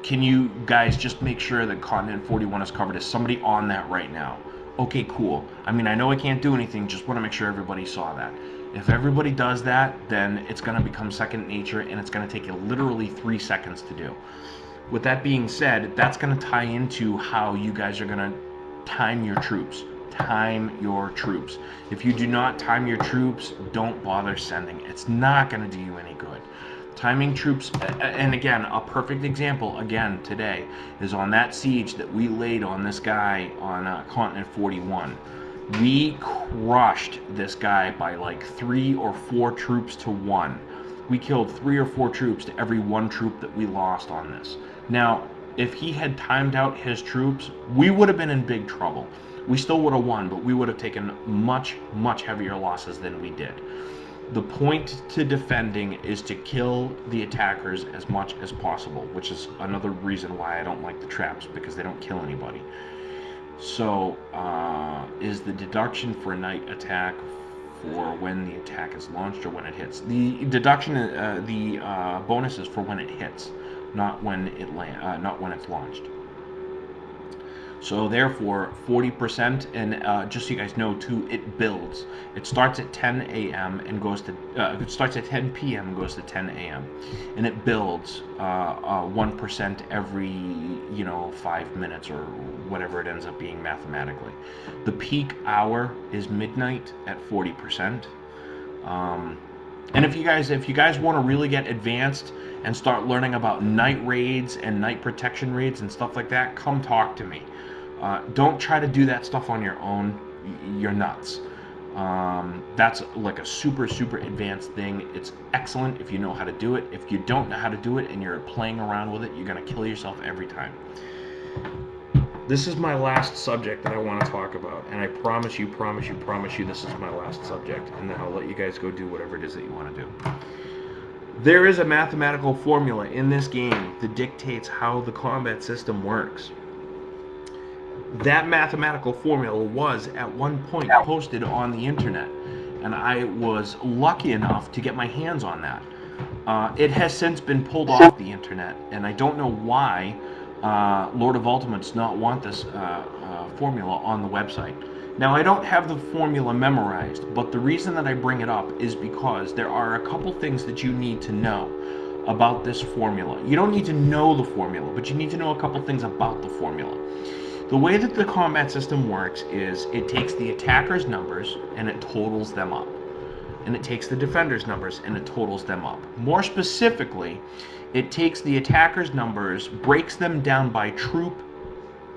can you guys just make sure that Continent 41 is covered? Is somebody on that right now? Okay, cool. I mean, I know I can't do anything, just want to make sure everybody saw that. If everybody does that, then it's going to become second nature, and it's going to take you literally 3 seconds to do. With that being said, that's going to tie into how you guys are going to time your troops. Time your troops. If you do not time your troops, don't bother sending. It's not going to do you any good. Timing troops, and again, a perfect example, again, today, is on that siege that we laid on this guy on Continent 41. We crushed this guy by like 3 or 4 troops to 1. We killed 3 or 4 troops to every 1 troop that we lost on this. Now, if he had timed out his troops, we would have been in big trouble. We still would have won, but we would have taken much, much heavier losses than we did. The point to defending is to kill the attackers as much as possible, which is another reason why I don't like the traps, because they don't kill anybody. So, is the deduction for a night attack for when the attack is launched or when it hits? The deduction, the bonus is for when it hits, not when not when it's launched. So therefore, 40%, and just so you guys know too, it builds. It starts at 10 a.m. and goes to, it starts at 10 p.m. and goes to 10 a.m. And it builds 1% every, 5 minutes or whatever it ends up being mathematically. The peak hour is midnight at 40%. And if you guys want to really get advanced and start learning about night raids and night protection raids and stuff like that, come talk to me. Don't try to do that stuff on your own. You're nuts. That's like a super, super advanced thing. It's excellent if you know how to do it. If you don't know how to do it and you're playing around with it, you're going to kill yourself every time. This is my last subject that I want to talk about. And I promise you, this is my last subject. And then I'll let you guys go do whatever it is that you want to do. There is a mathematical formula in this game that dictates how the combat system works. That mathematical formula was at one point posted on the internet, and I was lucky enough to get my hands on that. It has since been pulled off the internet, and I don't know why Lord of Ultimate does not want this formula on the website. Now, I don't have the formula memorized, but the reason that I bring it up is because there are a couple things that you need to know about this formula. You don't need to know the formula, but you need to know a couple things about the formula. The way that the combat system works is it takes the attacker's numbers and it totals them up. And it takes the defender's numbers and it totals them up. More specifically, it takes the attacker's numbers, breaks them down by troop,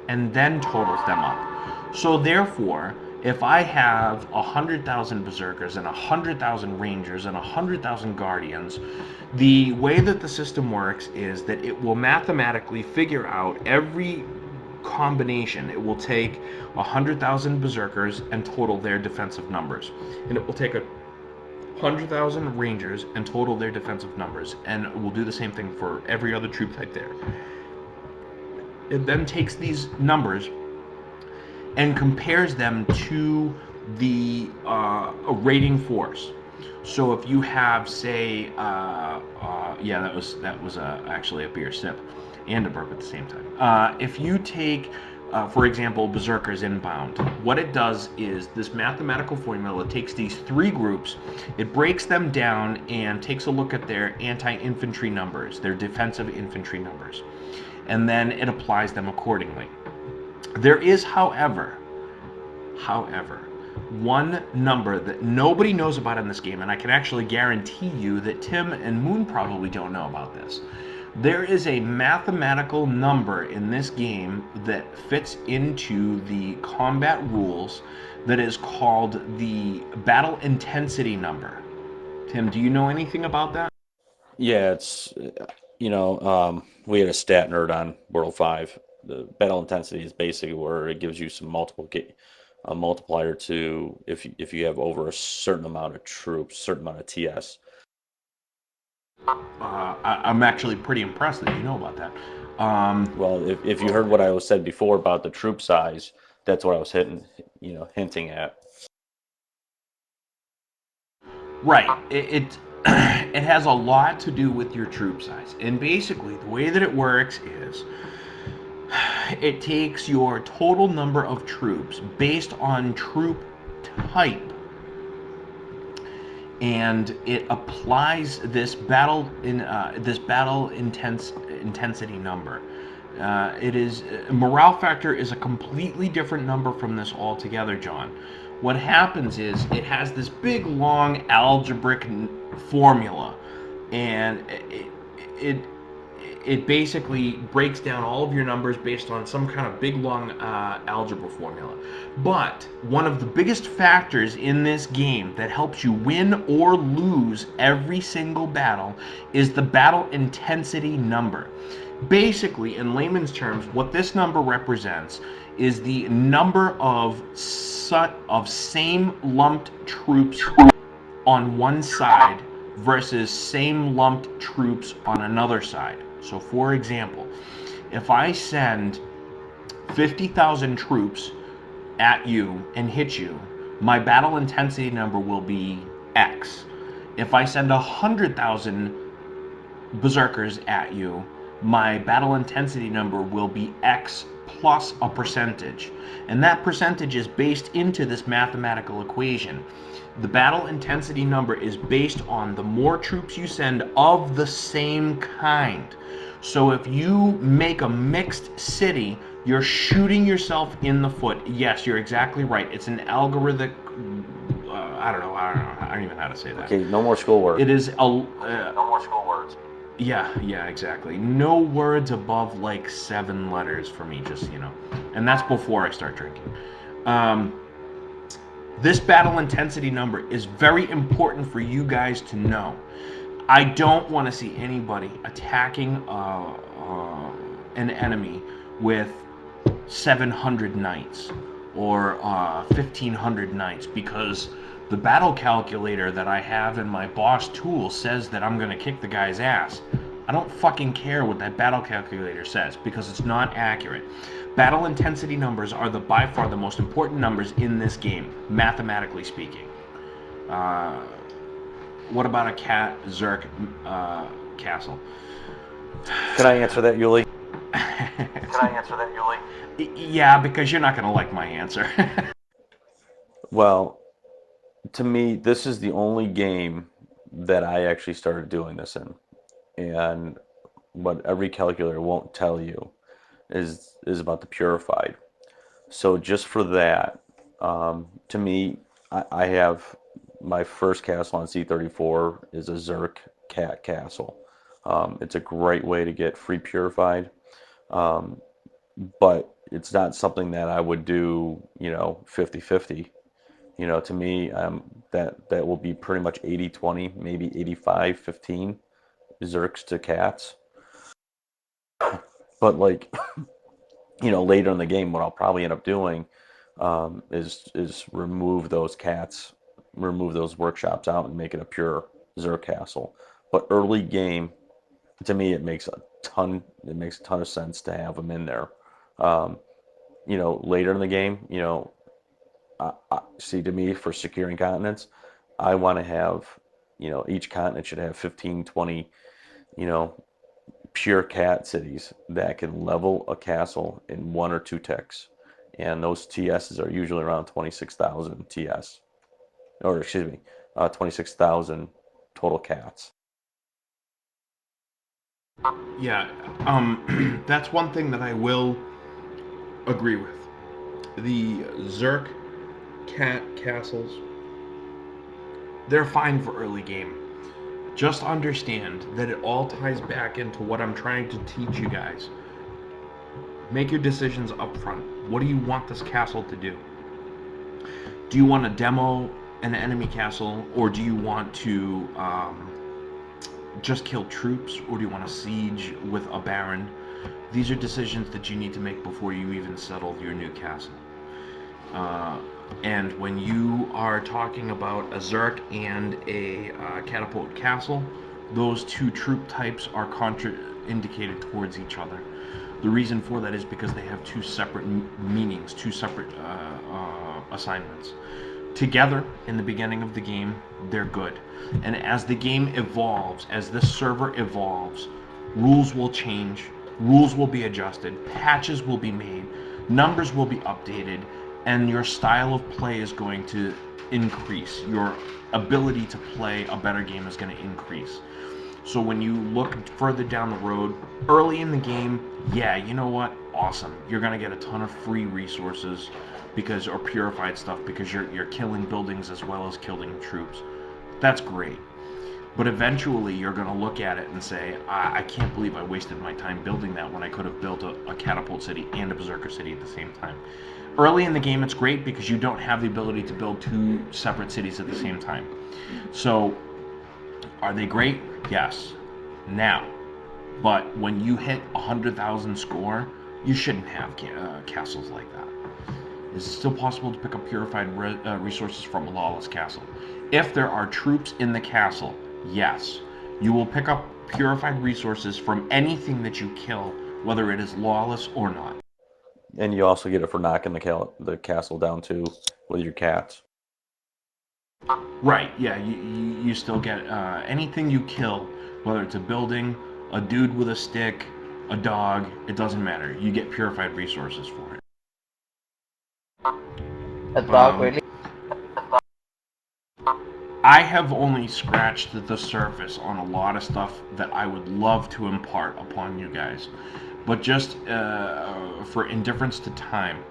and then totals them up. So therefore, if I have 100,000 berserkers and 100,000 rangers and 100,000 guardians, the way that the system works is that it will mathematically figure out every combination. It will take 100,000 berserkers and total their defensive numbers, and it will take 100,000 rangers and total their defensive numbers, and we'll do the same thing for every other troop type there. It then takes these numbers and compares them to the rating force. So if you have, say, yeah, that was actually a beer sip and a burp at the same time. If you take, for example, Berserkers Inbound, what it does is this mathematical formula takes these three groups, it breaks them down and takes a look at their anti-infantry numbers, their defensive infantry numbers, and then it applies them accordingly. There is, however, one number that nobody knows about in this game, and I can actually guarantee you that Tim and Moon probably don't know about this. There is a mathematical number in this game that fits into the combat rules that is called the battle intensity number. Tim, do you know anything about that? Yeah, it's we had a stat nerd on World 5. The battle intensity is basically where it gives you some a multiplier to if you have over a certain amount of troops, certain amount of TS. I'm actually pretty impressed that you know about that. Well, if you heard what I said before about the troop size, that's what I was hinting at. Right. It it has a lot to do with your troop size, and basically the way that it works is it takes your total number of troops based on troop type, and it applies this intensity number. It is morale factor is a completely different number from this altogether, John. What happens is it has this big long algebraic formula, and it basically breaks down all of your numbers based on some kind of big long algebra formula. But one of the biggest factors in this game that helps you win or lose every single battle is the battle intensity number. Basically, in layman's terms, what this number represents is the number of same lumped troops on one side versus same lumped troops on another side. So, for example, if I send 50,000 troops at you and hit you, my battle intensity number will be X. If I send 100,000 berserkers at you, my battle intensity number will be X plus a percentage. And that percentage is based into this mathematical equation. The battle intensity number is based on the more troops you send of the same kind. So if you make a mixed city, you're shooting yourself in the foot. Yes, you're exactly right. It's an algorithmic. I don't know. I don't even know how to say that. Okay, no more school words. It is no more school words. Yeah, exactly. No words above like 7 letters for me, just, and that's before I start drinking. This battle intensity number is very important for you guys to know. I don't want to see anybody attacking an enemy with 700 knights or 1,500 knights, because the battle calculator that I have in my boss tool says that I'm going to kick the guy's ass. I don't fucking care what that battle calculator says, because it's not accurate. Battle intensity numbers are by far the most important numbers in this game, mathematically speaking. Uh, what about a cat Zerk castle? Can I answer that, Yuli? Yeah, because you're not going to like my answer. Well, to me, this is the only game that I actually started doing this in. And what every calculator won't tell you is about the purified. So just for that, to me, I have my first castle on C34 is a Zerk cat castle. It's a great way to get free purified, but it's not something that I would do, 50-50. To me, that will be pretty much 80-20, maybe 85-15 Zerks to cats. But like, later in the game, what I'll probably end up doing is remove those cats, remove those workshops out, and make it a pure Zerk castle. But early game, to me, it makes a ton. It makes a ton of sense to have them in there. Um, later in the game, see, to me, for securing continents, I want to have, each continent should have 15, 20, you know, pure cat cities that can level a castle in 1 or 2 ticks. And those TSs are usually around 26,000 TS, or excuse me, 26,000 total cats. Yeah, that's one thing that I will agree with. The Zerk cat castles, they're fine for early game. Just understand that it all ties back into what I'm trying to teach you guys. Make your decisions up front. What do you want this castle to do? Do you want to demo an enemy castle, or do you want to just kill troops, or do you want to siege with a baron? These are decisions that you need to make before you even settle your new castle. And when you are talking about a Zerk and a catapult castle, those two troop types are contraindicated towards each other. The reason for that is because they have two separate meanings, two separate assignments. Together, in the beginning of the game, they're good. And as the game evolves, as this server evolves, rules will change, rules will be adjusted, patches will be made, numbers will be updated, and your style of play is going to increase. Your ability to play a better game is going to increase. So when you look further down the road, early in the game, yeah, you know what? Awesome. You're going to get a ton of free resources or purified stuff because you're killing buildings as well as killing troops. That's great. But eventually you're going to look at it and say, I can't believe I wasted my time building that when I could have built a catapult city and a berserker city at the same time. Early in the game it's great because you don't have the ability to build two separate cities at the same time. So are they great? Yes. Now, but when you hit 100,000 score, you shouldn't have castles like that. Is it still possible to pick up purified resources from a lawless castle? If there are troops in the castle, yes. You will pick up purified resources from anything that you kill, whether it is lawless or not. And you also get it for knocking the castle down too with your cats. Right, yeah, you still get anything you kill, whether it's a building, a dude with a stick, a dog, it doesn't matter. You get purified resources for it. A dog, really? I have only scratched the surface on a lot of stuff that I would love to impart upon you guys. But just for indifference to time,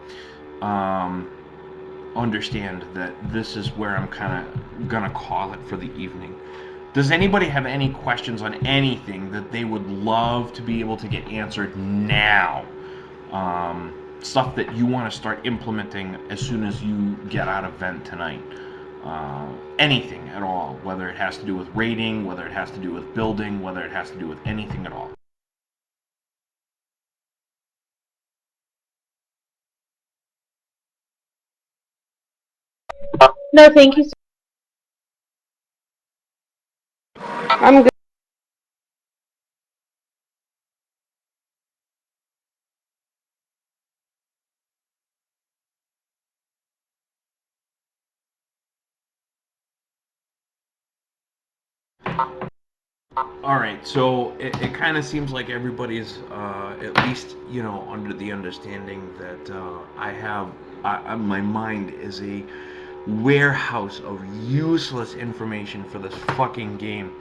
understand that this is where I'm kind of gonna call it for the evening. Does anybody have any questions on anything that they would love to be able to get answered now? Stuff that you want to start implementing as soon as you get out of vent tonight. Anything at all, whether it has to do with raiding, whether it has to do with building, whether it has to do with anything at all. No, thank you. I'm good. All right, so it kind of seems like everybody's at least under the understanding that my mind is a warehouse of useless information for this fucking game.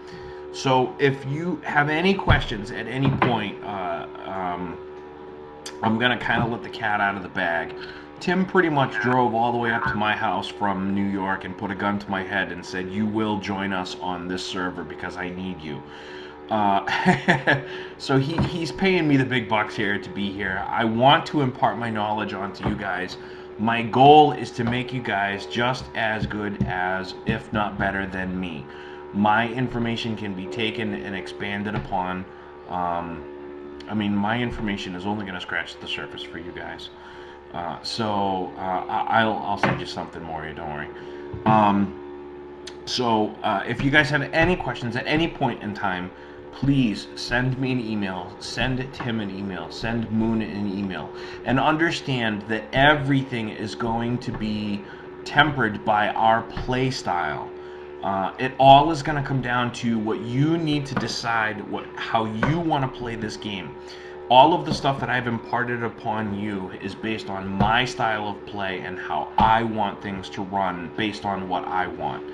So if you have any questions at any point, I'm gonna kind of let the cat out of the bag. Tim pretty much drove all the way up to my house from New York and put a gun to my head and said, "You will join us on this server because I need you." So he's paying me the big bucks here to be here. I want to impart my knowledge onto you guys. My goal is to make you guys just as good as, if not better than me. My information can be taken and expanded upon. My information is only going to scratch the surface for you guys. I'll send you something more. Don't worry. If you guys have any questions at any point in time, please send me an email, send Tim an email, send Moon an email, and understand that everything is going to be tempered by our play style. It all is going to come down to what you need to decide how you want to play this game. All of the stuff that I've imparted upon you is based on my style of play and how I want things to run based on what I want.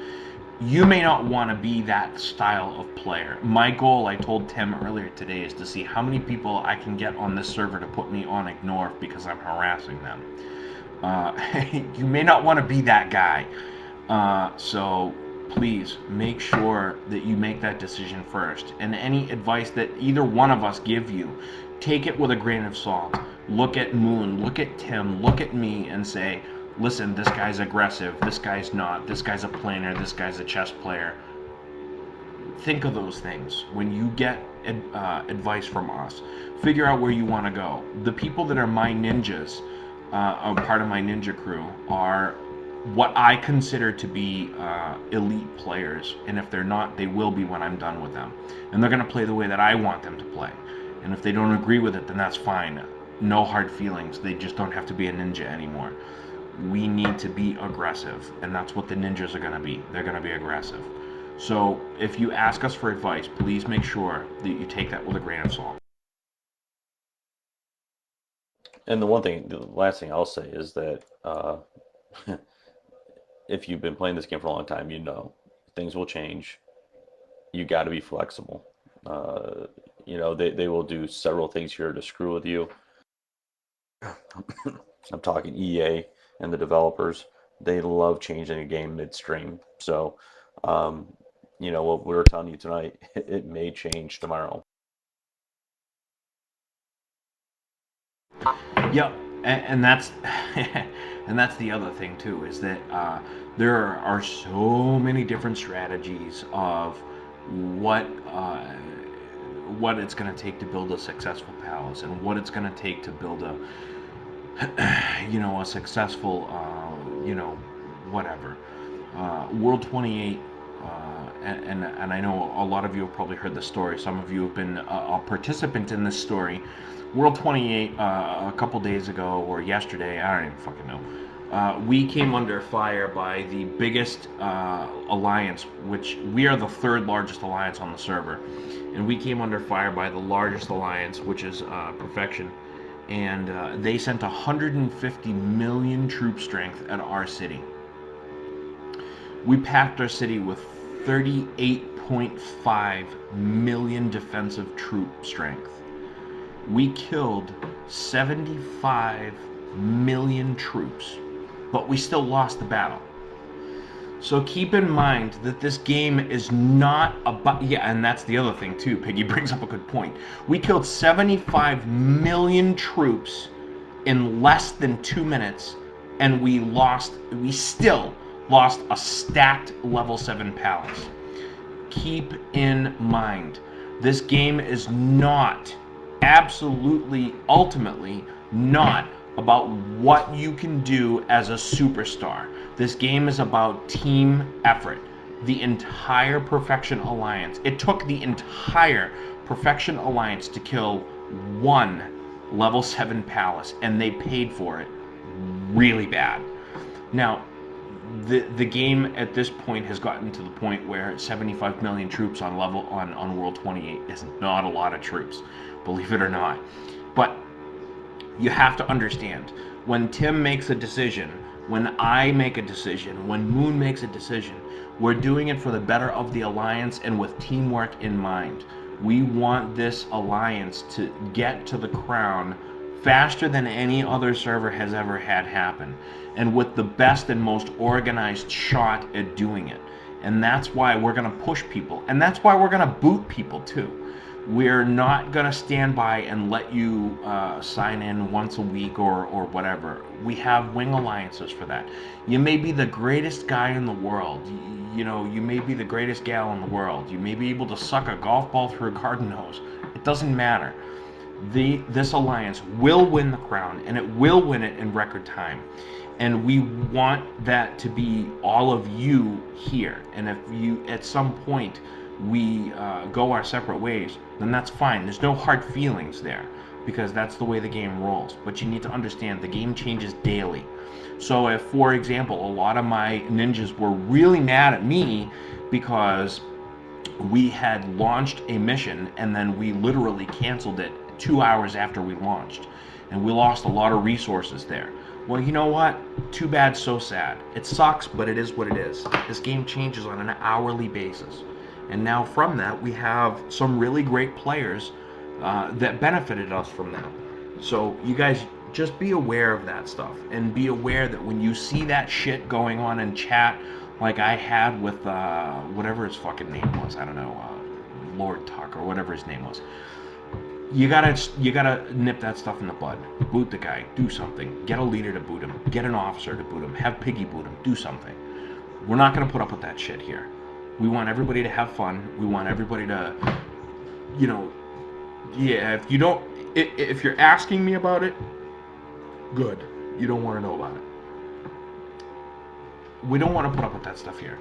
You may not want to be that style of player. My goal, I told Tim earlier today, is to see how many people I can get on this server to put me on ignore because I'm harassing them. You may not want to be that guy. So please make sure that you make that decision first. And any advice that either one of us give you, take it with a grain of salt. Look at Moon, look at Tim, look at me and say, listen, this guy's aggressive, this guy's not, this guy's a planer, this guy's a chess player. Think of those things when you get advice from us. Figure out where you want to go. The people that are my ninjas, are part of my ninja crew, are what I consider to be elite players. And if they're not, they will be when I'm done with them. And they're going to play the way that I want them to play. And if they don't agree with it, then that's fine. No hard feelings. They just don't have to be a ninja anymore. We need to be aggressive, and that's what the ninjas are going to be. They're going to be aggressive. So if you ask us for advice, please make sure that you take that with a grain of salt. And the last thing I'll say is that if you've been playing this game for a long time, things will change. You got to be flexible. They will do several things here to screw with you. I'm talking EA and the developers. They love changing a game midstream. So, what we were telling you tonight, it may change tomorrow. Yep, and that's and that's the other thing too, is that there are so many different strategies of what it's going to take to build a successful palace, and what it's going to take to build a successful whatever. World 28. And I know a lot of you have probably heard the story. Some of you have been a participant in this story. World 28, a couple days ago, or yesterday, I don't even fucking know. We came under fire by the biggest alliance, which we are the third largest alliance on the server. And we came under fire by the largest alliance, which is Perfection. And they sent 150 million troop strength at our city. We packed our city with 38.5 million defensive troop strength. We killed 75 million troops, but we still lost the battle. So keep in mind that this game is not about... Yeah, and that's the other thing too. Piggy brings up a good point. We killed 75 million troops in less than 2 minutes, and we still lost a stacked level 7 palace. Keep in mind, this game is not, absolutely, ultimately, not about what you can do as a superstar. This game is about team effort. The entire Perfection Alliance, it took the entire Perfection Alliance to kill one level 7 palace, and they paid for it really bad. Now, the game at this point has gotten to the point where 75 million troops on World 28 is not a lot of troops, believe it or not. But you have to understand, when Tim makes a decision, when I make a decision, when Moon makes a decision, we're doing it for the better of the alliance and with teamwork in mind. We want this alliance to get to the crown faster than any other server has ever had happen, and with the best and most organized shot at doing it. And that's why we're going to push people, and that's why we're going to boot people too. We're not going to stand by and let you sign in once a week or whatever. We have wing alliances for that. You may be the greatest guy in the world. You may be the greatest gal in the world. You may be able to suck a golf ball through a garden hose. It doesn't matter. This alliance will win the crown, and it will win it in record time. And we want that to be all of you here. And if you, at some point, we go our separate ways, then that's fine. There's no hard feelings there, because that's the way the game rolls. But you need to understand the game changes daily. So if, for example, a lot of my ninjas were really mad at me because we had launched a mission and then we literally canceled it 2 hours after we launched, and we lost a lot of resources there. Well, you know what? Too bad, so sad. It sucks, but it is what it is. This game changes on an hourly basis. And now from that, we have some really great players that benefited us from that. So you guys just be aware of that stuff, and be aware that when you see that shit going on in chat, like I had with whatever his fucking name was, I don't know, Lord Tuck or whatever his name was. You gotta nip that stuff in the bud. Boot the guy. Do something. Get a leader to boot him. Get an officer to boot him. Have Piggy boot him. Do something. We're not gonna put up with that shit here. We want everybody to have fun. We want everybody to, yeah. If you're asking me about it, good. You don't want to know about it. We don't want to put up with that stuff here.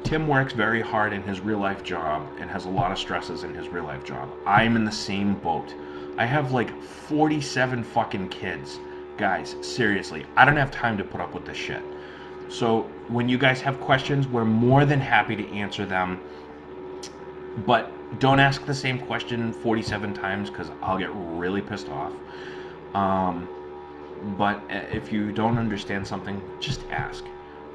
Tim works very hard in his real life job and has a lot of stresses in his real life job. I'm in the same boat. I have like 47 fucking kids. Guys, seriously, I don't have time to put up with this shit. So when you guys have questions, we're more than happy to answer them. But don't ask the same question 47 times, because I'll get really pissed off. But if you don't understand something, just ask.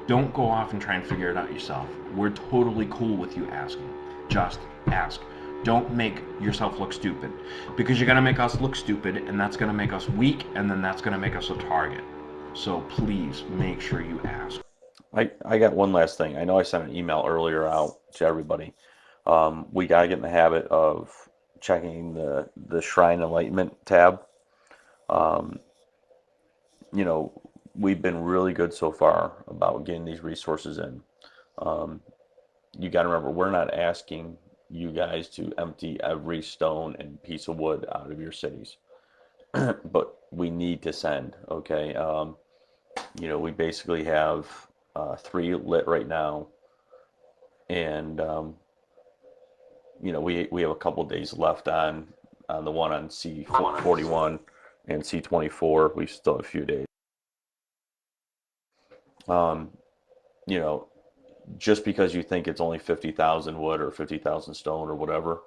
Don't go off and try and figure it out yourself. We're totally cool with you asking. Just ask. Don't make yourself look stupid, because you're going to make us look stupid, and that's going to make us weak, and then that's going to make us a target. So please make sure you ask. I got one last thing. I know I sent an email earlier out to everybody. We got to get in the habit of checking the Shrine Enlightenment tab. We've been really good so far about getting these resources in. You got to remember, we're not asking you guys to empty every stone and piece of wood out of your cities, but we need to send, okay? We basically have 3 lit right now, and we have a couple days left on the one on C41 and C24. We still have a few days. Just because you think it's only 50,000 wood or 50,000 stone or whatever,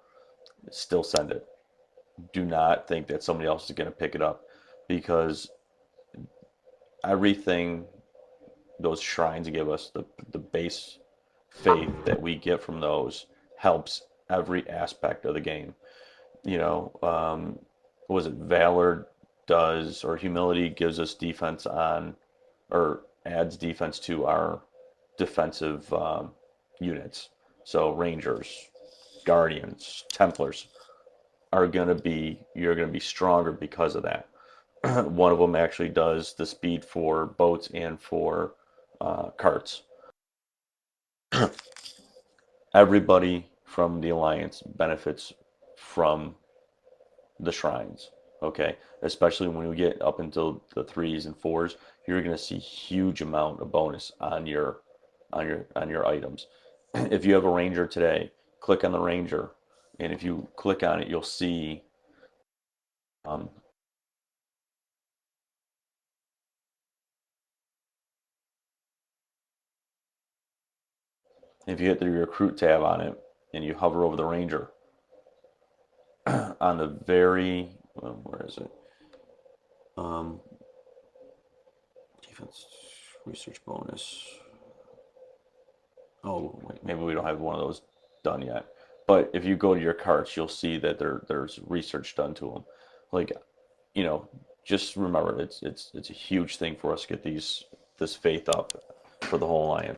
still send it. Do not think that somebody else is going to pick it up, because everything those shrines give us, the base faith that we get from those, helps every aspect of the game. Was it Valor does, or Humility gives us defense on, or adds defense to our defensive units. So Rangers, Guardians, Templars you're going to be stronger because of that. One of them actually does the speed for boats and for carts. Everybody from the Alliance benefits from the shrines, okay? Especially when we get up until the 3s and 4s, you're going to see huge amount of bonus on your items. If you have a Ranger today, click on the Ranger, and if you click on it, you'll see If you hit the recruit tab on it and you hover over the ranger, on the very, where is it? Defense research bonus. Oh, wait, maybe we don't have one of those done yet. But if you go to your carts, you'll see that there's research done to them. Like, you know, just remember it's a huge thing for us to get this faith up for the whole alliance.